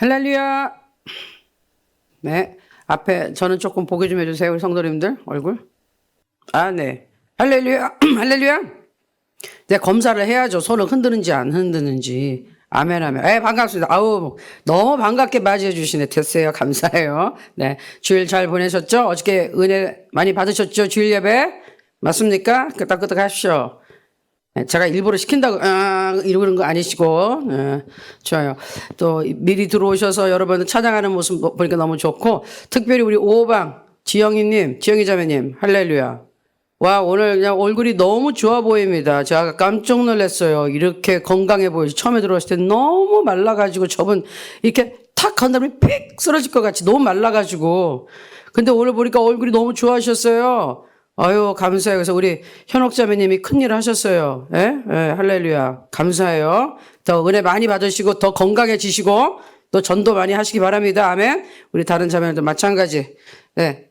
할렐루야. 네. 앞에 저는 조금 보게 좀 해주세요. 우리 성도님들 얼굴. 아, 네. 할렐루야. 할렐루야. 네, 검사를 해야죠. 손을 흔드는지 안 흔드는지. 아멘, 아멘. 네, 반갑습니다. 아우, 너무 반갑게 맞이해 주시네. 됐어요. 감사해요. 네. 주일 잘 보내셨죠? 어저께 은혜 많이 받으셨죠? 주일 예배? 맞습니까? 끄덕끄덕 하십시오. 제가 일부러 시킨다고 이러는 거 아니시고 좋아요. 또 미리 들어오셔서 여러분 찬양하는 모습 보니까 너무 좋고, 특별히 우리 오방 지영이 자매님 할렐루야. 와, 오늘 그냥 얼굴이 너무 좋아 보입니다. 제가 깜짝 놀랐어요. 이렇게 건강해 보이시. 처음에 들어왔을 때 너무 말라가지고 저분 이렇게 탁 한 다음에 픽 쓰러질 것 같이 너무 말라가지고, 근데 오늘 보니까 얼굴이 너무 좋아하셨어요. 아유, 감사해요. 그래서 우리 현옥 자매님이 큰일 하셨어요. 예? 예, 할렐루야. 감사해요. 더 은혜 많이 받으시고, 더 건강해지시고, 또 전도 많이 하시기 바랍니다. 아멘. 우리 다른 자매들도 마찬가지. 네.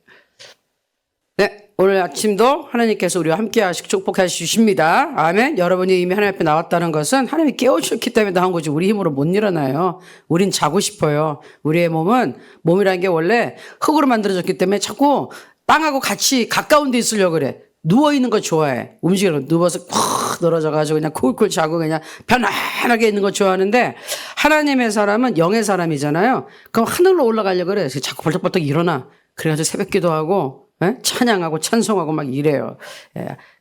네. 오늘 아침도 하나님께서 우리와 함께 하시고 축복해 주십니다. 아멘. 여러분이 이미 하나님 앞에 나왔다는 것은 하나님이 깨우쳤기 때문에 나온 거지, 우리 힘으로 못 일어나요. 우린 자고 싶어요. 우리의 몸이라는 게 원래 흙으로 만들어졌기 때문에 자꾸 땅하고 같이 가까운 데 있으려고 그래. 누워있는 거 좋아해. 움직이는 거. 누워서 콕 늘어져가지고 그냥 쿨쿨 자고 그냥 편안하게 있는 거 좋아하는데, 하나님의 사람은 영의 사람이잖아요. 그럼 하늘로 올라가려고 그래. 그래서 자꾸 벌떡벌떡 일어나. 그래가지고 새벽 기도하고, 찬양하고 찬송하고 막 이래요.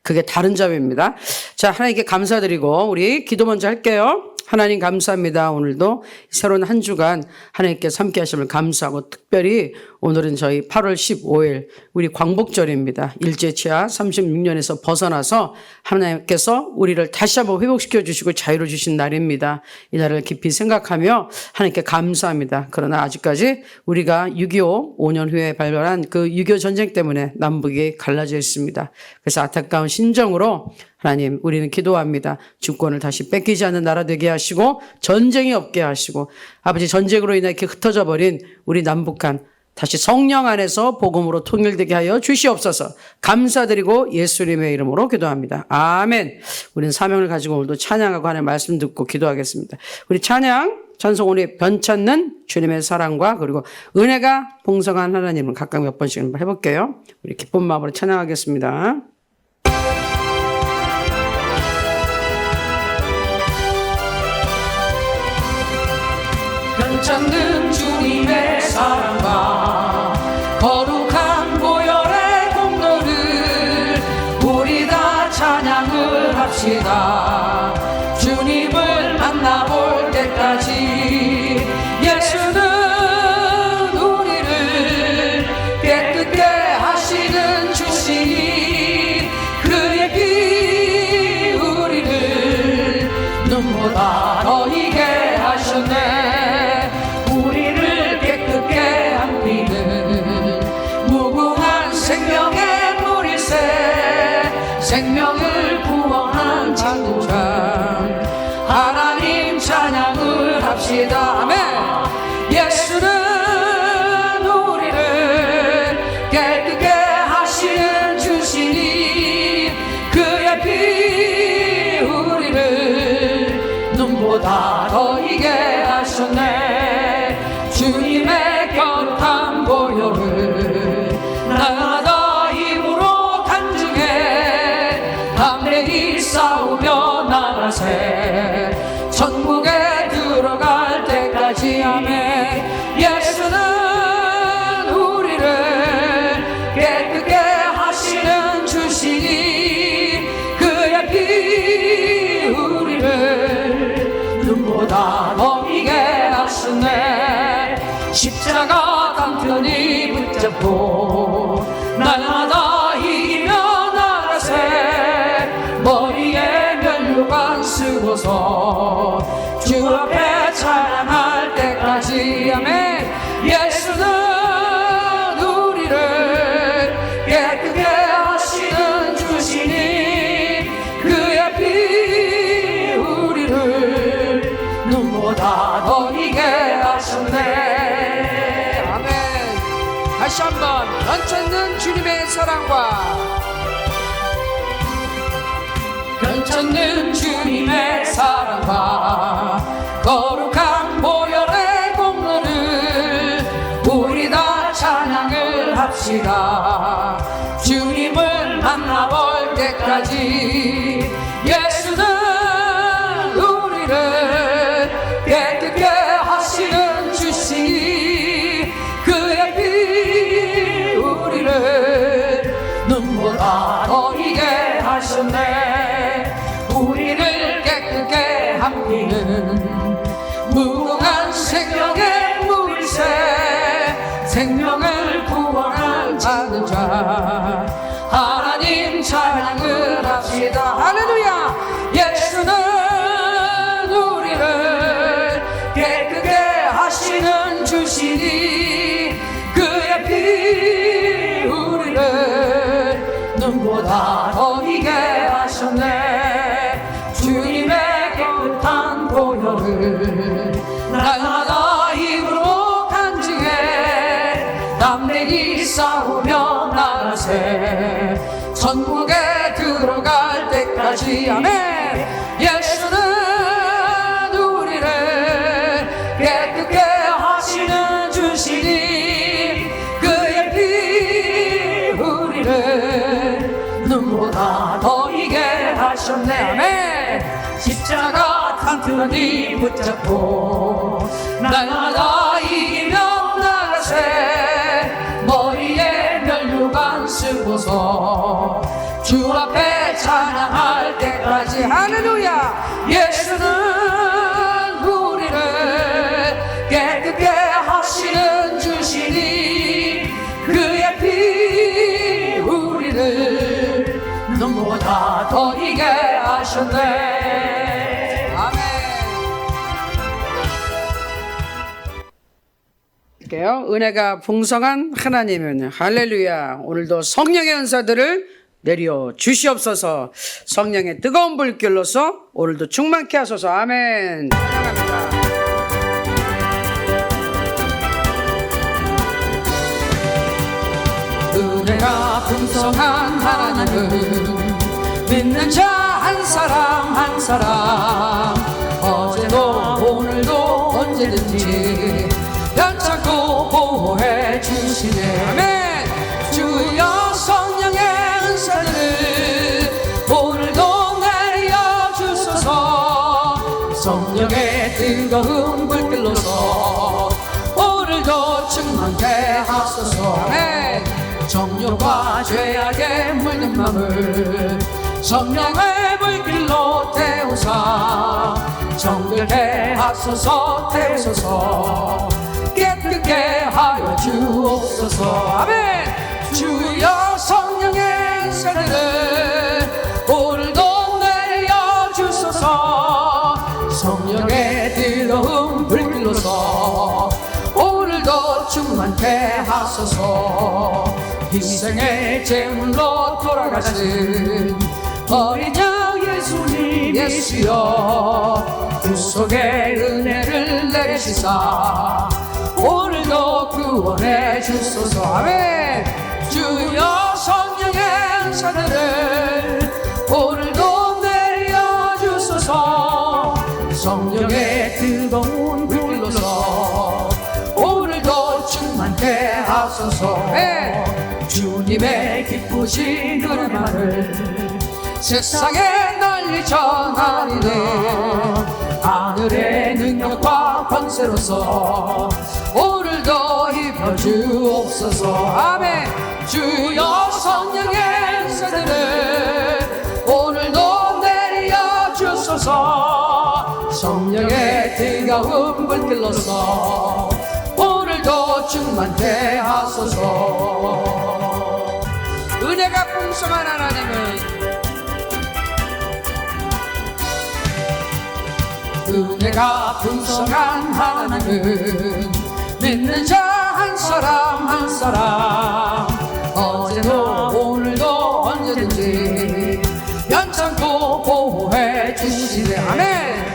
그게 다른 점입니다. 자, 하나님께 감사드리고 우리 기도 먼저 할게요. 하나님 감사합니다. 오늘도 새로운 한 주간 하나님께서 함께 하심을 감사하고, 특별히 오늘은 저희 8월 15일 우리 광복절입니다. 일제치하 36년에서 벗어나서 하나님께서 우리를 다시 한번 회복시켜 주시고 자유를 주신 날입니다. 이 날을 깊이 생각하며 하나님께 감사합니다. 그러나 아직까지 우리가 6.25 5년 후에 발발한 그 6.25 전쟁 때문에 남북이 갈라져 있습니다. 그래서 안타까운 심정으로 하나님, 우리는 기도합니다. 주권을 다시 뺏기지 않는 나라 되게 하시고, 전쟁이 없게 하시고, 아버지, 전쟁으로 인해 이렇게 흩어져 버린 우리 남북한 다시 성령 안에서 복음으로 통일되게 하여 주시옵소서. 감사드리고 예수님의 이름으로 기도합니다. 아멘. 우리는 사명을 가지고 오늘도 찬양하고 하나님의 말씀 듣고 기도하겠습니다. 우리 찬송 우리 변찮는 주님의 사랑과 그리고 은혜가 풍성한 하나님을 각각 몇 번씩 한번 해볼게요. 우리 기쁜 마음으로 찬양하겠습니다. 변찮는 주님의 사랑과 거룩한 보혈의 공로를 우리 다 찬양을 합시다. 주님을 만나볼 때까지 예수는 우리를 깨끗게 하시는 주시니, 그의 피 우리를 눈보다 더 이게 하셨네. 생명을 구원한 창조장 하나님 찬양을 합시다. 아멘. 예수는 우리를 깨끗게 하시는 주시니, 그의 피 우리를 눈보다 더 이게 하셨네. 주님의 거룩한 보혈을 날마다 입으로 간증해 담대히 싸우며 나가세. 천국에 들어갈 때까지. 아멘. 예수는 우리를 깨끗게 하시는 주시니, 그의 피 우리를 눈보다 더 이게 하셨네. 십자가 단편이 붙잡고 날마다 이기며 나가세. 머리에 면류관 쓰고서 주 앞에 찬양할 때까지. 아멘. 예수는 우리를 깨끗게 하시는 주시니, 그의 피 우리를 눈보다 더 이게 하셨네. 아멘. 다시 한번 변찮는 주님의 사랑과 변찮는 주님의 사랑과 거룩한 보혈의 공로를 깨끗게 하시는 주시니 그의 피 우리를 눈보다 더 희게 하셨네. 우리를 깨끗게 한 피는 무궁한 생명의 물새, 생명을 구원하는 자 하나님 찬양을 합시다. 할렐루야. 예수는 우리를 깨끗게 하시는 주시니 그의 피 우리를 눈보다 더 희게 하셨네. 주님의 깨끗한 보혈을 날마다 입으로 간증해 담대히 싸우며 나가세 천국에 들어갈 때까지. 아멘. 예수는 우리를 깨끗게 하시는 주시니 그의 피 우리를 눈보다 더 희게 하셨네. 아멘. 십자가 튼튼히 붙잡고 날마다 이기며 나가세 머리에 면류관 쓰고서 주 앞에 찬양할 때까지. 할렐루야. 예수는 우리를 깨끗게 하시는 주시니 그의 피 우리를 눈보다 더 희게 하셨네. 아멘. 할게요. 은혜가 풍성한 하나님은 할렐루야. 오늘도 성령의 은사들을 내려 주시옵소서. 성령의 뜨거운 불길로서 오늘도 충만케 하소서. 아멘. 찬양합니다. 은혜가 풍성한 하나님은 믿는 자 한 사람 한 사람 어제도 오늘도 언제든지 연착고 보호해 주시네. 아멘. 주여 성령의 은사들을 오늘도 내려 주소서. 성령의 뜨거운 불길로서 오늘도 충만케 하소서. 아멘. 정욕과 죄악에 물든 맘을 성령의 불길로 태우사 정결케 하소서. 태우소서. 깨끗게 하여 주옵소서. 아멘. 주여 성령의 은사들을 오늘도 내려 주소서. 성령의 뜨거운 불길로서 오늘도 충만케 하소서. 희생의 제물로 돌아가신 어린 양 예수님 예수여 구속의 은혜를 내리시사 오늘도 구원해 주소서. 아멘. 주여 성령의 은사들을 오늘도 내려 주소서. 성령의 뜨거운 불길로서 오늘도 충만케 하소서. 아멘. 주님의 기쁘신 은혜만을 세상에 널리 전하리네. 하늘의 능력과 권세로서 오늘도 입혀주옵소서. 아멘. 주여 성령의 은사들을 오늘도 내려 주소서. 성령의 뜨거운 불길로서 오늘도 충만케 하소서. 은혜가 풍성한 하나님은 은혜가 풍성한 하나님은 믿는 자 한 사람 한 사람 어제도 오늘도 언제든지 연창고 보호해 주시네. 아멘.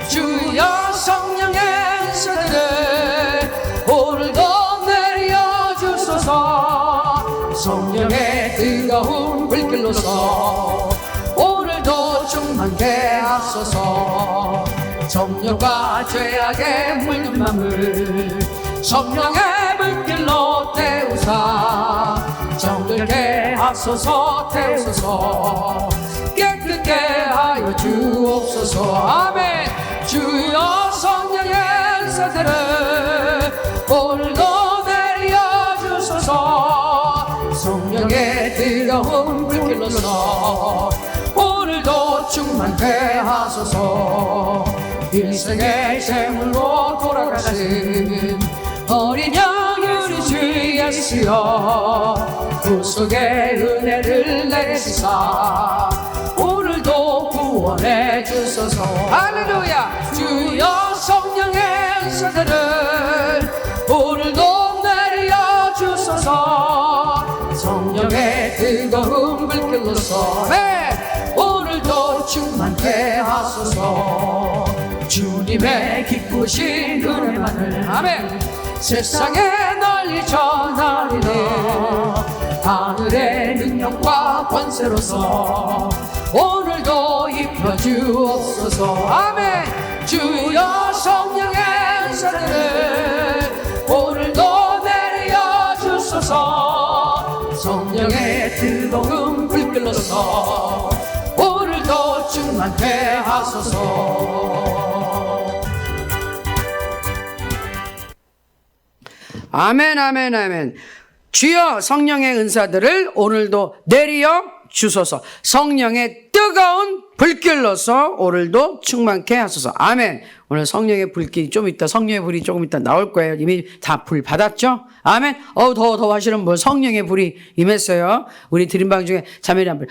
주여 성령의 은사들을 오늘도 내려 주소서. 성령의 뜨거운 불길로서 오늘도 충만케 하소서. 정욕과 죄악에 물든 맘을 성령의 불길로 태우사 정결케 하소서. 태우소서. 깨끗게 하여 주옵소서. 아멘. 주여 성령의 은사들을 오늘도 내려주소서. 성령의 뜨거운 불길로서 오늘도 충만케 하소서. 일생의 제물로 돌아가신 어린 양 우리 주 예수여, 구속의 은혜를 내리시사 오늘도 구원해 주소서. 할렐루야. 주여 성령의 은사들을 오늘도 내려 주소서. 성령의 뜨거운 불길로서 오늘도 충만케 하소서. 주님의 기쁘신 은혜만을 아멘 세상에 널리 전하리니 하늘의 능력과 권세로서 오늘도 입혀주옵소서. 아멘. 주여 성령의 은사들을 오늘도 내려주소서. 성령의 뜨거운 불길로서 오늘도 충만케 하소서. 아멘, 아멘, 아멘. 주여 성령의 은사들을 오늘도 내려 주소서. 성령의 뜨거운 불길로서 오늘도 충만케 하소서. 아멘. 오늘 성령의 불길이 좀 있다, 성령의 불이 조금 있다 나올 거예요. 이미 다 불 받았죠? 아멘. 더 하시는 분 성령의 불이 임했어요. 우리 드림방 중에 자매리 한 분.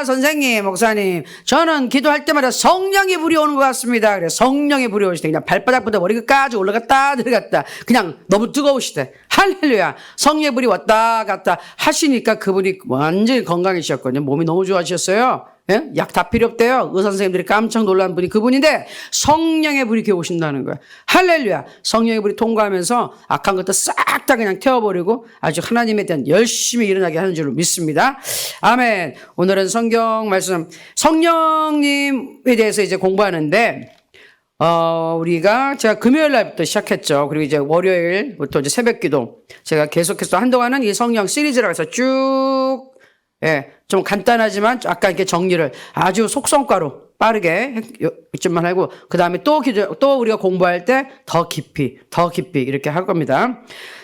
선생님, 목사님, 저는 기도할 때마다 성령의 불이 오는 것 같습니다. 그래, 성령의 불이 오시대. 그냥 발바닥부터 머리끝까지 올라갔다 들어갔다. 그냥 너무 뜨거우시대. 할렐루야. 성령의 불이 왔다 갔다 하시니까 그분이 완전히 건강해지셨거든요. 몸이 너무 좋아지셨어요. 예? 약 다 필요 없대요. 의사 선생님들이 깜짝 놀란 분이 그분인데 성령의 불이 이렇게 오신다는 거예요. 할렐루야. 성령의 불이 통과하면서 악한 것도 싹 다 그냥 태워버리고 아주 하나님에 대한 열심히 일어나게 하는 줄로 믿습니다. 아멘. 오늘은 성경 말씀 성령님에 대해서 이제 공부하는데 제가 금요일 날부터 시작했죠. 그리고 이제 월요일부터 이제 새벽 기도 제가 계속해서 한동안은 이 성령 시리즈라고 해서 쭉 좀 간단하지만 약간 이렇게 정리를 아주 속성가로 빠르게 이쯤만 하고 그 다음에 또 우리가 공부할 때 더 깊이 이렇게 할 겁니다.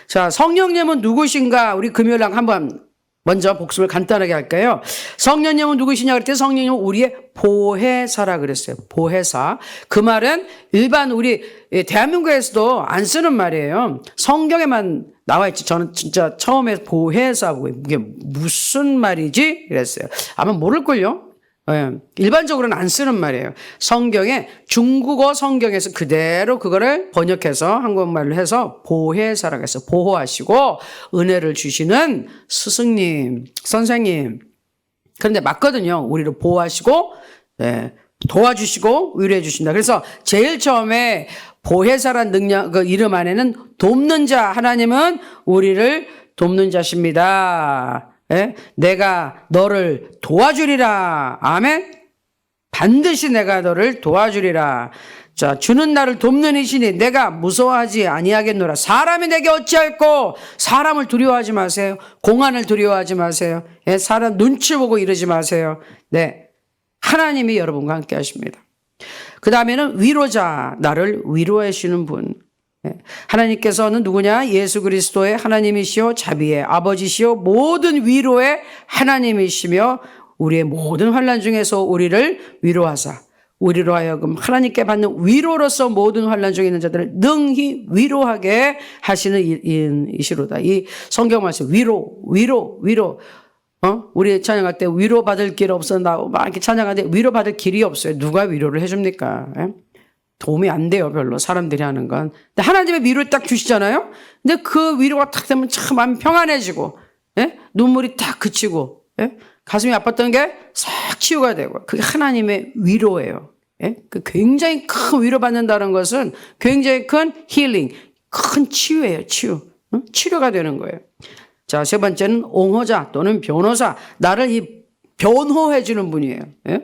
자, 성령님은 누구신가? 우리 금요일 날 한번 먼저 복습을 간단하게 할까요? 성령님은 누구시냐 그랬더니 성령님은 우리의 보혜사라 그랬어요. 보혜사. 그 말은 일반 우리 대한민국에서도 안 쓰는 말이에요. 성경에만 나와 있지. 저는 진짜 처음에 보혜사 보고 이게 무슨 말이지? 그랬어요. 아마 모를걸요? 일반적으로는 안 쓰는 말이에요. 성경에 중국어 성경에서 그대로 그거를 번역해서 한국말로 해서 보혜사라고 해서 보호하시고 은혜를 주시는 스승님, 선생님. 그런데 맞거든요. 우리를 보호하시고 도와주시고 위로해 주신다. 그래서 제일 처음에 보혜사란 능력 그 이름 안에는 돕는 자, 하나님은 우리를 돕는 자십니다. 내가 너를 도와주리라. 아멘. 반드시 내가 너를 도와주리라. 자, 주는 나를 돕는 이시니 내가 무서워하지 아니하겠노라. 사람이 내게 어찌할꼬. 사람을 두려워하지 마세요. 공안을 두려워하지 마세요. 사람 눈치 보고 이러지 마세요. 네, 하나님이 여러분과 함께 하십니다. 그 다음에는 위로자, 나를 위로해 주시는 분. 하나님께서는 누구냐? 예수 그리스도의 하나님이시오 자비의 아버지시오 모든 위로의 하나님이시며 우리의 모든 환난 중에서 우리를 위로하사 우리로 하여금 하나님께 받는 위로로서 모든 환난 중에 있는 자들을 능히 위로하게 하시는 이시로다. 이 성경 말씀 위로. 우리 찬양할 때 위로받을 길 없어 나고 막 이렇게 찬양하는데 위로받을 길이 없어요. 누가 위로를 해줍니까? 도움이 안 돼요, 별로. 사람들이 하는 건. 근데 하나님의 위로를 딱 주시잖아요? 근데 그 위로가 딱 되면 참 마음이 평안해지고, 눈물이 딱 그치고, 가슴이 아팠던 게 싹 치유가 되고, 그게 하나님의 위로예요. 그 굉장히 큰 위로받는다는 것은 굉장히 큰 힐링, 큰 치유예요, 치유. 치료가 되는 거예요. 자, 세 번째는 옹호자 또는 변호사. 나를 변호해 주는 분이에요.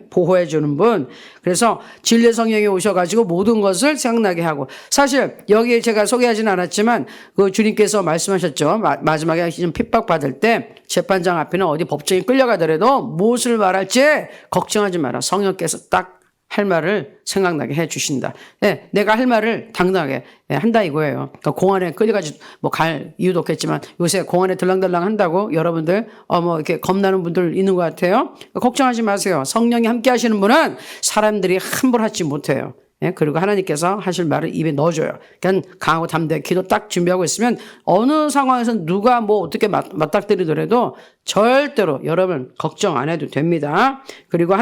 보호해 주는 분. 그래서 진리의 성령이 오셔가지고 모든 것을 생각나게 하고. 사실 여기에 제가 소개하지는 않았지만 그 주님께서 말씀하셨죠. 마지막에 좀 핍박받을 때 재판장 앞에는 어디 법정에 끌려가더라도 무엇을 말할지 걱정하지 마라. 성령께서 딱 할 말을 생각나게 해 주신다. 예, 내가 할 말을 당당하게 한다 이거예요. 그러니까 공안에 끌려가지 뭐 갈 이유도 없겠지만 요새 공안에 들랑들랑 한다고 여러분들 뭐 이렇게 겁나는 분들 있는 것 같아요. 걱정하지 마세요. 성령이 함께 하시는 분은 사람들이 함부로 하지 못해요. 예, 그리고 하나님께서 하실 말을 입에 넣어줘요. 그냥 강하고 담대하게 기도 딱 준비하고 있으면 어느 상황에서 누가 뭐 어떻게 맞닥뜨리더라도 절대로 여러분 걱정 안 해도 됩니다. 그리고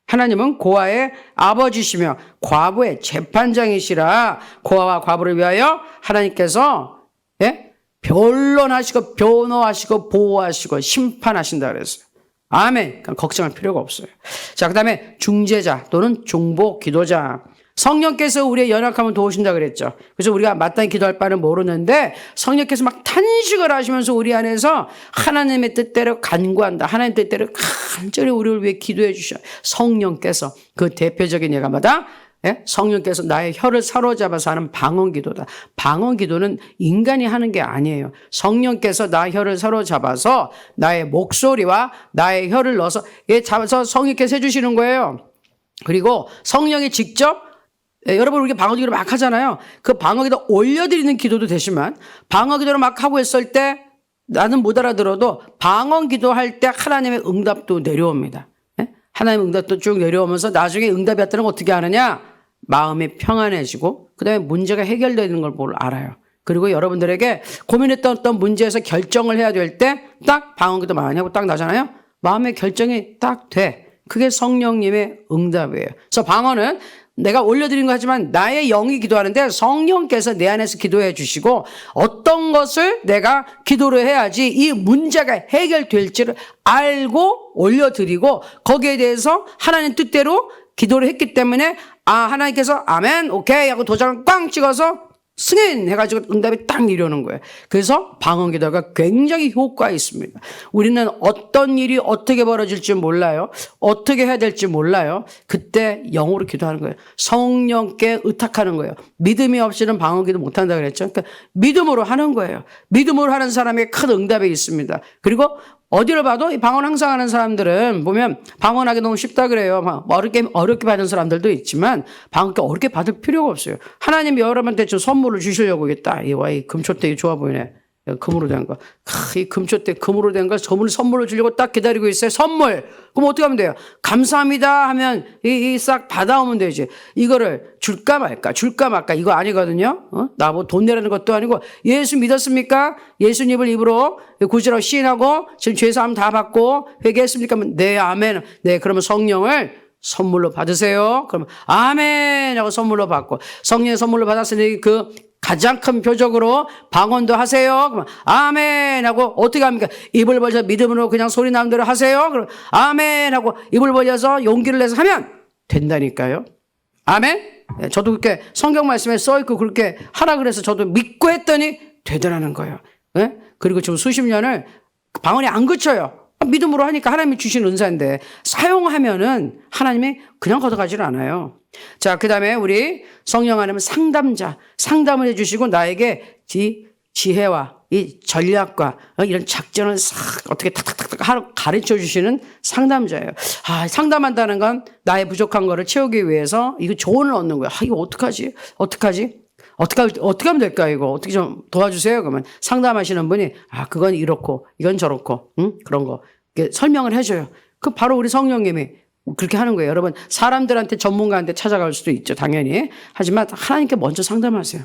하나님은 고아의 아버지시며 과부의 재판장이시라. 고아와 과부를 위하여 하나님께서 변론하시고 변호하시고 보호하시고 심판하신다 그랬어요. 아멘. 그러니까 걱정할 필요가 없어요. 자, 그 다음에 중재자 또는 중보 기도자. 성령께서 우리의 연약함을 도우신다 그랬죠. 그래서 우리가 마땅히 기도할 바는 모르는데 성령께서 막 탄식을 하시면서 우리 안에서 하나님의 뜻대로 간구한다. 하나님 뜻대로 간절히 우리를 위해 기도해 주셔. 성령께서 그 대표적인 예가 뭐다? 성령께서 나의 혀를 사로잡아서 하는 방언기도다. 방언기도는 인간이 하는 게 아니에요. 성령께서 나의 혀를 사로잡아서 나의 목소리와 나의 혀를 넣어서 잡아서 성령께서 해주시는 거예요. 그리고 성령이 직접 여러분 우리 방언기도 막 하잖아요. 그 방언기도 올려드리는 기도도 되지만 방언기도를 막 하고 있을 때 나는 못 알아들어도 방언기도 할 때 하나님의 응답도 내려옵니다. 하나님의 응답도 쭉 내려오면서 나중에 응답이 왔다는 걸 어떻게 하느냐? 마음이 평안해지고 그다음에 문제가 해결되는 걸 알아요. 그리고 여러분들에게 고민했던 어떤 문제에서 결정을 해야 될 때 딱 방언기도 많이 하고 딱 나잖아요. 마음의 결정이 딱 돼. 그게 성령님의 응답이에요. 그래서 방언은 내가 올려드린 거 하지만 나의 영이 기도하는데 성령께서 내 안에서 기도해 주시고 어떤 것을 내가 기도를 해야지 이 문제가 해결될지를 알고 올려드리고 거기에 대해서 하나님 뜻대로 기도를 했기 때문에 하나님께서 아멘 오케이 하고 도장을 꽝 찍어서 승인 해가지고 응답이 딱 내려오는 거예요. 그래서 방언기도가 굉장히 효과가 있습니다. 우리는 어떤 일이 어떻게 벌어질지 몰라요. 어떻게 해야 될지 몰라요. 그때 영으로 기도하는 거예요. 성령께 의탁하는 거예요. 믿음이 없이는 방언기도 못한다 그랬죠. 그러니까 믿음으로 하는 거예요. 믿음으로 하는 사람에게 큰 응답이 있습니다. 그리고 어디를 봐도 이 방언 항상 하는 사람들은 보면 방언하기 너무 쉽다 그래요. 막 어렵게 받은 사람들도 있지만 방언 어렵게 받을 필요가 없어요. 하나님이 여러분한테 저 선물을 주시려고 겠다. 이 금초대 좋아 보이네. 금으로 된 거. 이 금초대 금으로 된 거 선물을 주려고 딱 기다리고 있어요. 선물. 그럼 어떻게 하면 돼요? 감사합니다 하면 싹 받아오면 되지. 이거를 줄까 말까 이거 아니거든요. 나 뭐 돈 내라는 것도 아니고 예수 믿었습니까? 예수님을 입으로 구주라고 시인하고 지금 죄사함 다 받고 회개했습니까? 네, 아멘. 네, 그러면 성령을 선물로 받으세요. 그러면 아멘 하고 선물로 받고 성령의 선물로 받았으니 그 가장 큰 표적으로 방언도 하세요. 그럼 아멘 하고 어떻게 합니까? 입을 벌려 믿음으로 그냥 소리 나는 대로 하세요. 그럼 아멘 하고 입을 벌려서 용기를 내서 하면 된다니까요. 아멘. 저도 그렇게 성경 말씀에 써있고 그렇게 하라 그래서 저도 믿고 했더니 되더라는 거예요. 그리고 지금 수십 년을 방언이 안 그쳐요. 믿음으로 하니까 하나님이 주신 은사인데 사용하면은 하나님이 그냥 걷어가질 않아요. 자, 그 다음에 우리 성령 안에는 상담을 해주시고 나에게 지혜와 이 전략과 이런 작전을 싹 어떻게 탁탁탁 가르쳐 주시는 상담자예요. 상담한다는 건 나의 부족한 거를 채우기 위해서 이거 조언을 얻는 거야. 이거 어떡하지? 어떻게 하면 될까 이거? 어떻게 좀 도와주세요. 그러면 상담하시는 분이 그건 이렇고 이건 저렇고 그런 거 설명을 해줘요. 그 바로 우리 성령님이 그렇게 하는 거예요. 여러분 사람들한테 전문가한테 찾아갈 수도 있죠. 당연히. 하지만 하나님께 먼저 상담하세요.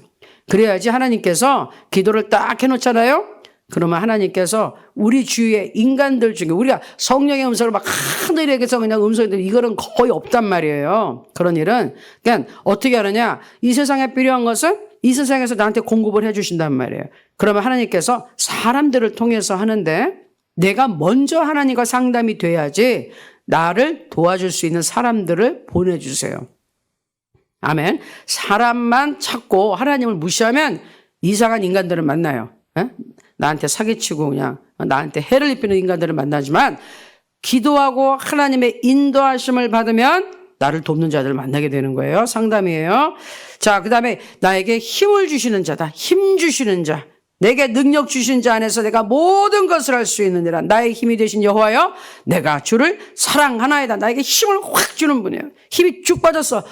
그래야지 하나님께서 기도를 딱 해놓잖아요. 그러면 하나님께서 우리 주위의 인간들 중에 우리가 성령의 음성을 막 하늘에게서 그냥 음성이 이거는 거의 없단 말이에요. 그런 일은 그냥 어떻게 하느냐. 이 세상에 필요한 것은 이 세상에서 나한테 공급을 해 주신단 말이에요. 그러면 하나님께서 사람들을 통해서 하는데 내가 먼저 하나님과 상담이 돼야지 나를 도와줄 수 있는 사람들을 보내주세요. 아멘. 사람만 찾고 하나님을 무시하면 이상한 인간들을 만나요. 나한테 사기치고 그냥 나한테 해를 입히는 인간들을 만나지만 기도하고 하나님의 인도하심을 받으면 나를 돕는 자들을 만나게 되는 거예요. 상담이에요. 자, 그 다음에 나에게 힘을 주시는 자다. 힘 주시는 자. 내게 능력 주신 자 안에서 내가 모든 것을 할 수 있느니라. 나의 힘이 되신 여호와여, 내가 주를 사랑하나이다. 나에게 힘을 확 주는 분이에요. 힘이 쭉 빠졌어.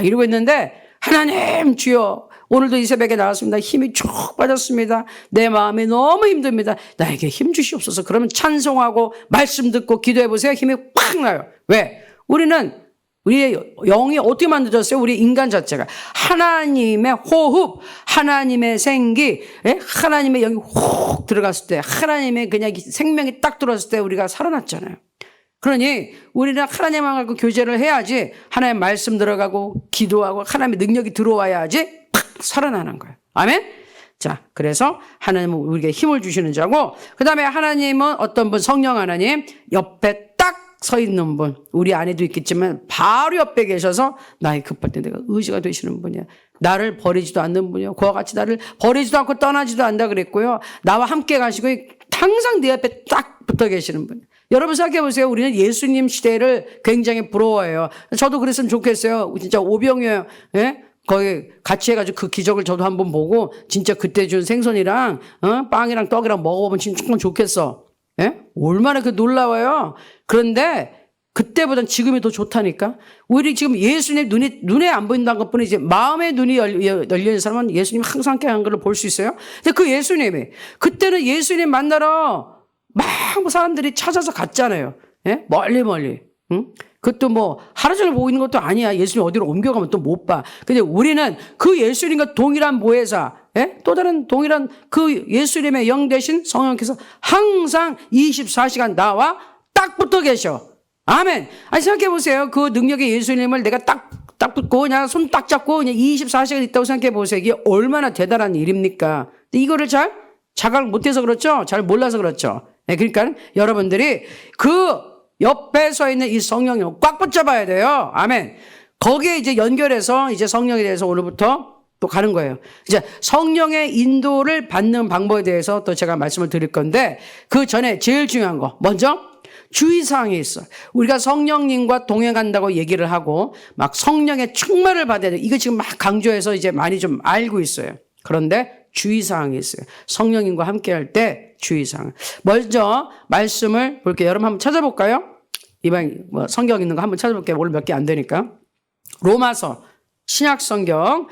이러고 있는데 하나님 주여, 오늘도 이 새벽에 나왔습니다. 힘이 쭉 빠졌습니다. 내 마음이 너무 힘듭니다. 나에게 힘 주시옵소서. 그러면 찬송하고 말씀 듣고 기도해 보세요. 힘이 확 나요. 왜? 우리의 영이 어떻게 만들어졌어요? 우리 인간 자체가 하나님의 호흡, 하나님의 생기, 하나님의 영이 훅 들어갔을 때, 하나님의 그냥 생명이 딱 들어왔을 때 우리가 살아났잖아요. 그러니 우리는 하나님하고 교제를 해야지, 하나님의 말씀 들어가고 기도하고 하나님의 능력이 들어와야지 팍 살아나는 거예요. 아멘? 자, 그래서 하나님은 우리에게 힘을 주시는 자고, 그 다음에 하나님은 어떤 분, 성령 하나님 옆에 딱 서 있는 분, 우리 안에도 있겠지만 바로 옆에 계셔서 나의 급할 때 내가 의지가 되시는 분이야. 나를 버리지도 않는 분이요, 그와 같이 나를 버리지도 않고 떠나지도 않는다 그랬고요, 나와 함께 가시고 항상 내 옆에 딱 붙어 계시는 분. 여러분 생각해 보세요. 우리는 예수님 시대를 굉장히 부러워해요. 저도 그랬으면 좋겠어요. 진짜 오병이어요. 거기 같이 해가지고 그 기적을 저도 한번 보고 진짜 그때 준 생선이랑 빵이랑 떡이랑 먹어보면 진짜 좋겠어. 얼마나 그 놀라워요. 그런데 그때보단 지금이 더 좋다니까. 우리 지금 예수님 눈에 안 보인다는 것뿐이 이제 마음의 눈이 열리는 사람은 예수님 항상 함께 한 걸 볼 수 있어요. 근데 그 예수님이 그때는 예수님 만나러 막 사람들이 찾아서 갔잖아요. 멀리. 그것도 뭐 하루 종일 보고 있는 것도 아니야. 예수님 어디로 옮겨가면 또 못 봐. 근데 우리는 그 예수님과 동일한 보혜사, 또 다른 동일한 그 예수님의 영 대신 성령께서 항상 24시간 나와 딱 붙어 계셔. 아멘. 아니 생각해 보세요. 그 능력의 예수님을 내가 딱 붙고 그냥 손 딱 잡고 그냥 24시간 있다고 생각해 보세요. 이게 얼마나 대단한 일입니까? 근데 이거를 잘 자각 못해서 그렇죠. 잘 몰라서 그렇죠. 그러니까 여러분들이 그 옆에 서 있는 이 성령을 꽉 붙잡아야 돼요. 아멘. 거기에 이제 연결해서 이제 성령에 대해서 오늘부터 또 가는 거예요. 이제 성령의 인도를 받는 방법에 대해서 또 제가 말씀을 드릴 건데, 그 전에 제일 중요한 거 먼저 주의사항이 있어요. 우리가 성령님과 동행한다고 얘기를 하고 막 성령의 충만을 받아야 돼요. 이거 지금 막 강조해서 이제 많이 좀 알고 있어요. 그런데 주의사항이 있어요. 성령님과 함께할 때 주의사항. 먼저 말씀을 볼게요. 여러분 한번 찾아볼까요? 이방 성경 있는 거 한번 찾아볼게요. 오늘 몇 개 안 되니까. 로마서, 신약 성경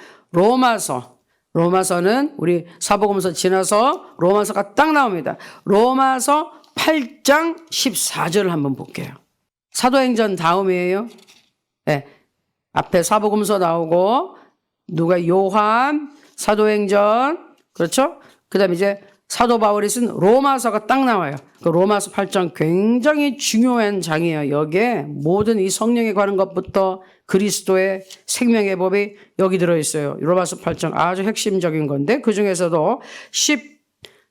로마서는 우리 사복음서 지나서 로마서가 딱 나옵니다. 로마서 8장 14절을 한번 볼게요. 사도행전 다음이에요. 앞에 사복음서 나오고 누가 요한, 사도행전, 그렇죠? 그 다음에 이제 사도 바울이 쓴 로마서가 딱 나와요. 그 로마서 8장 굉장히 중요한 장이에요. 여기에 모든 이 성령에 관한 것부터 그리스도의 생명의 법이 여기 들어있어요. 로마서 8장 아주 핵심적인 건데, 그 중에서도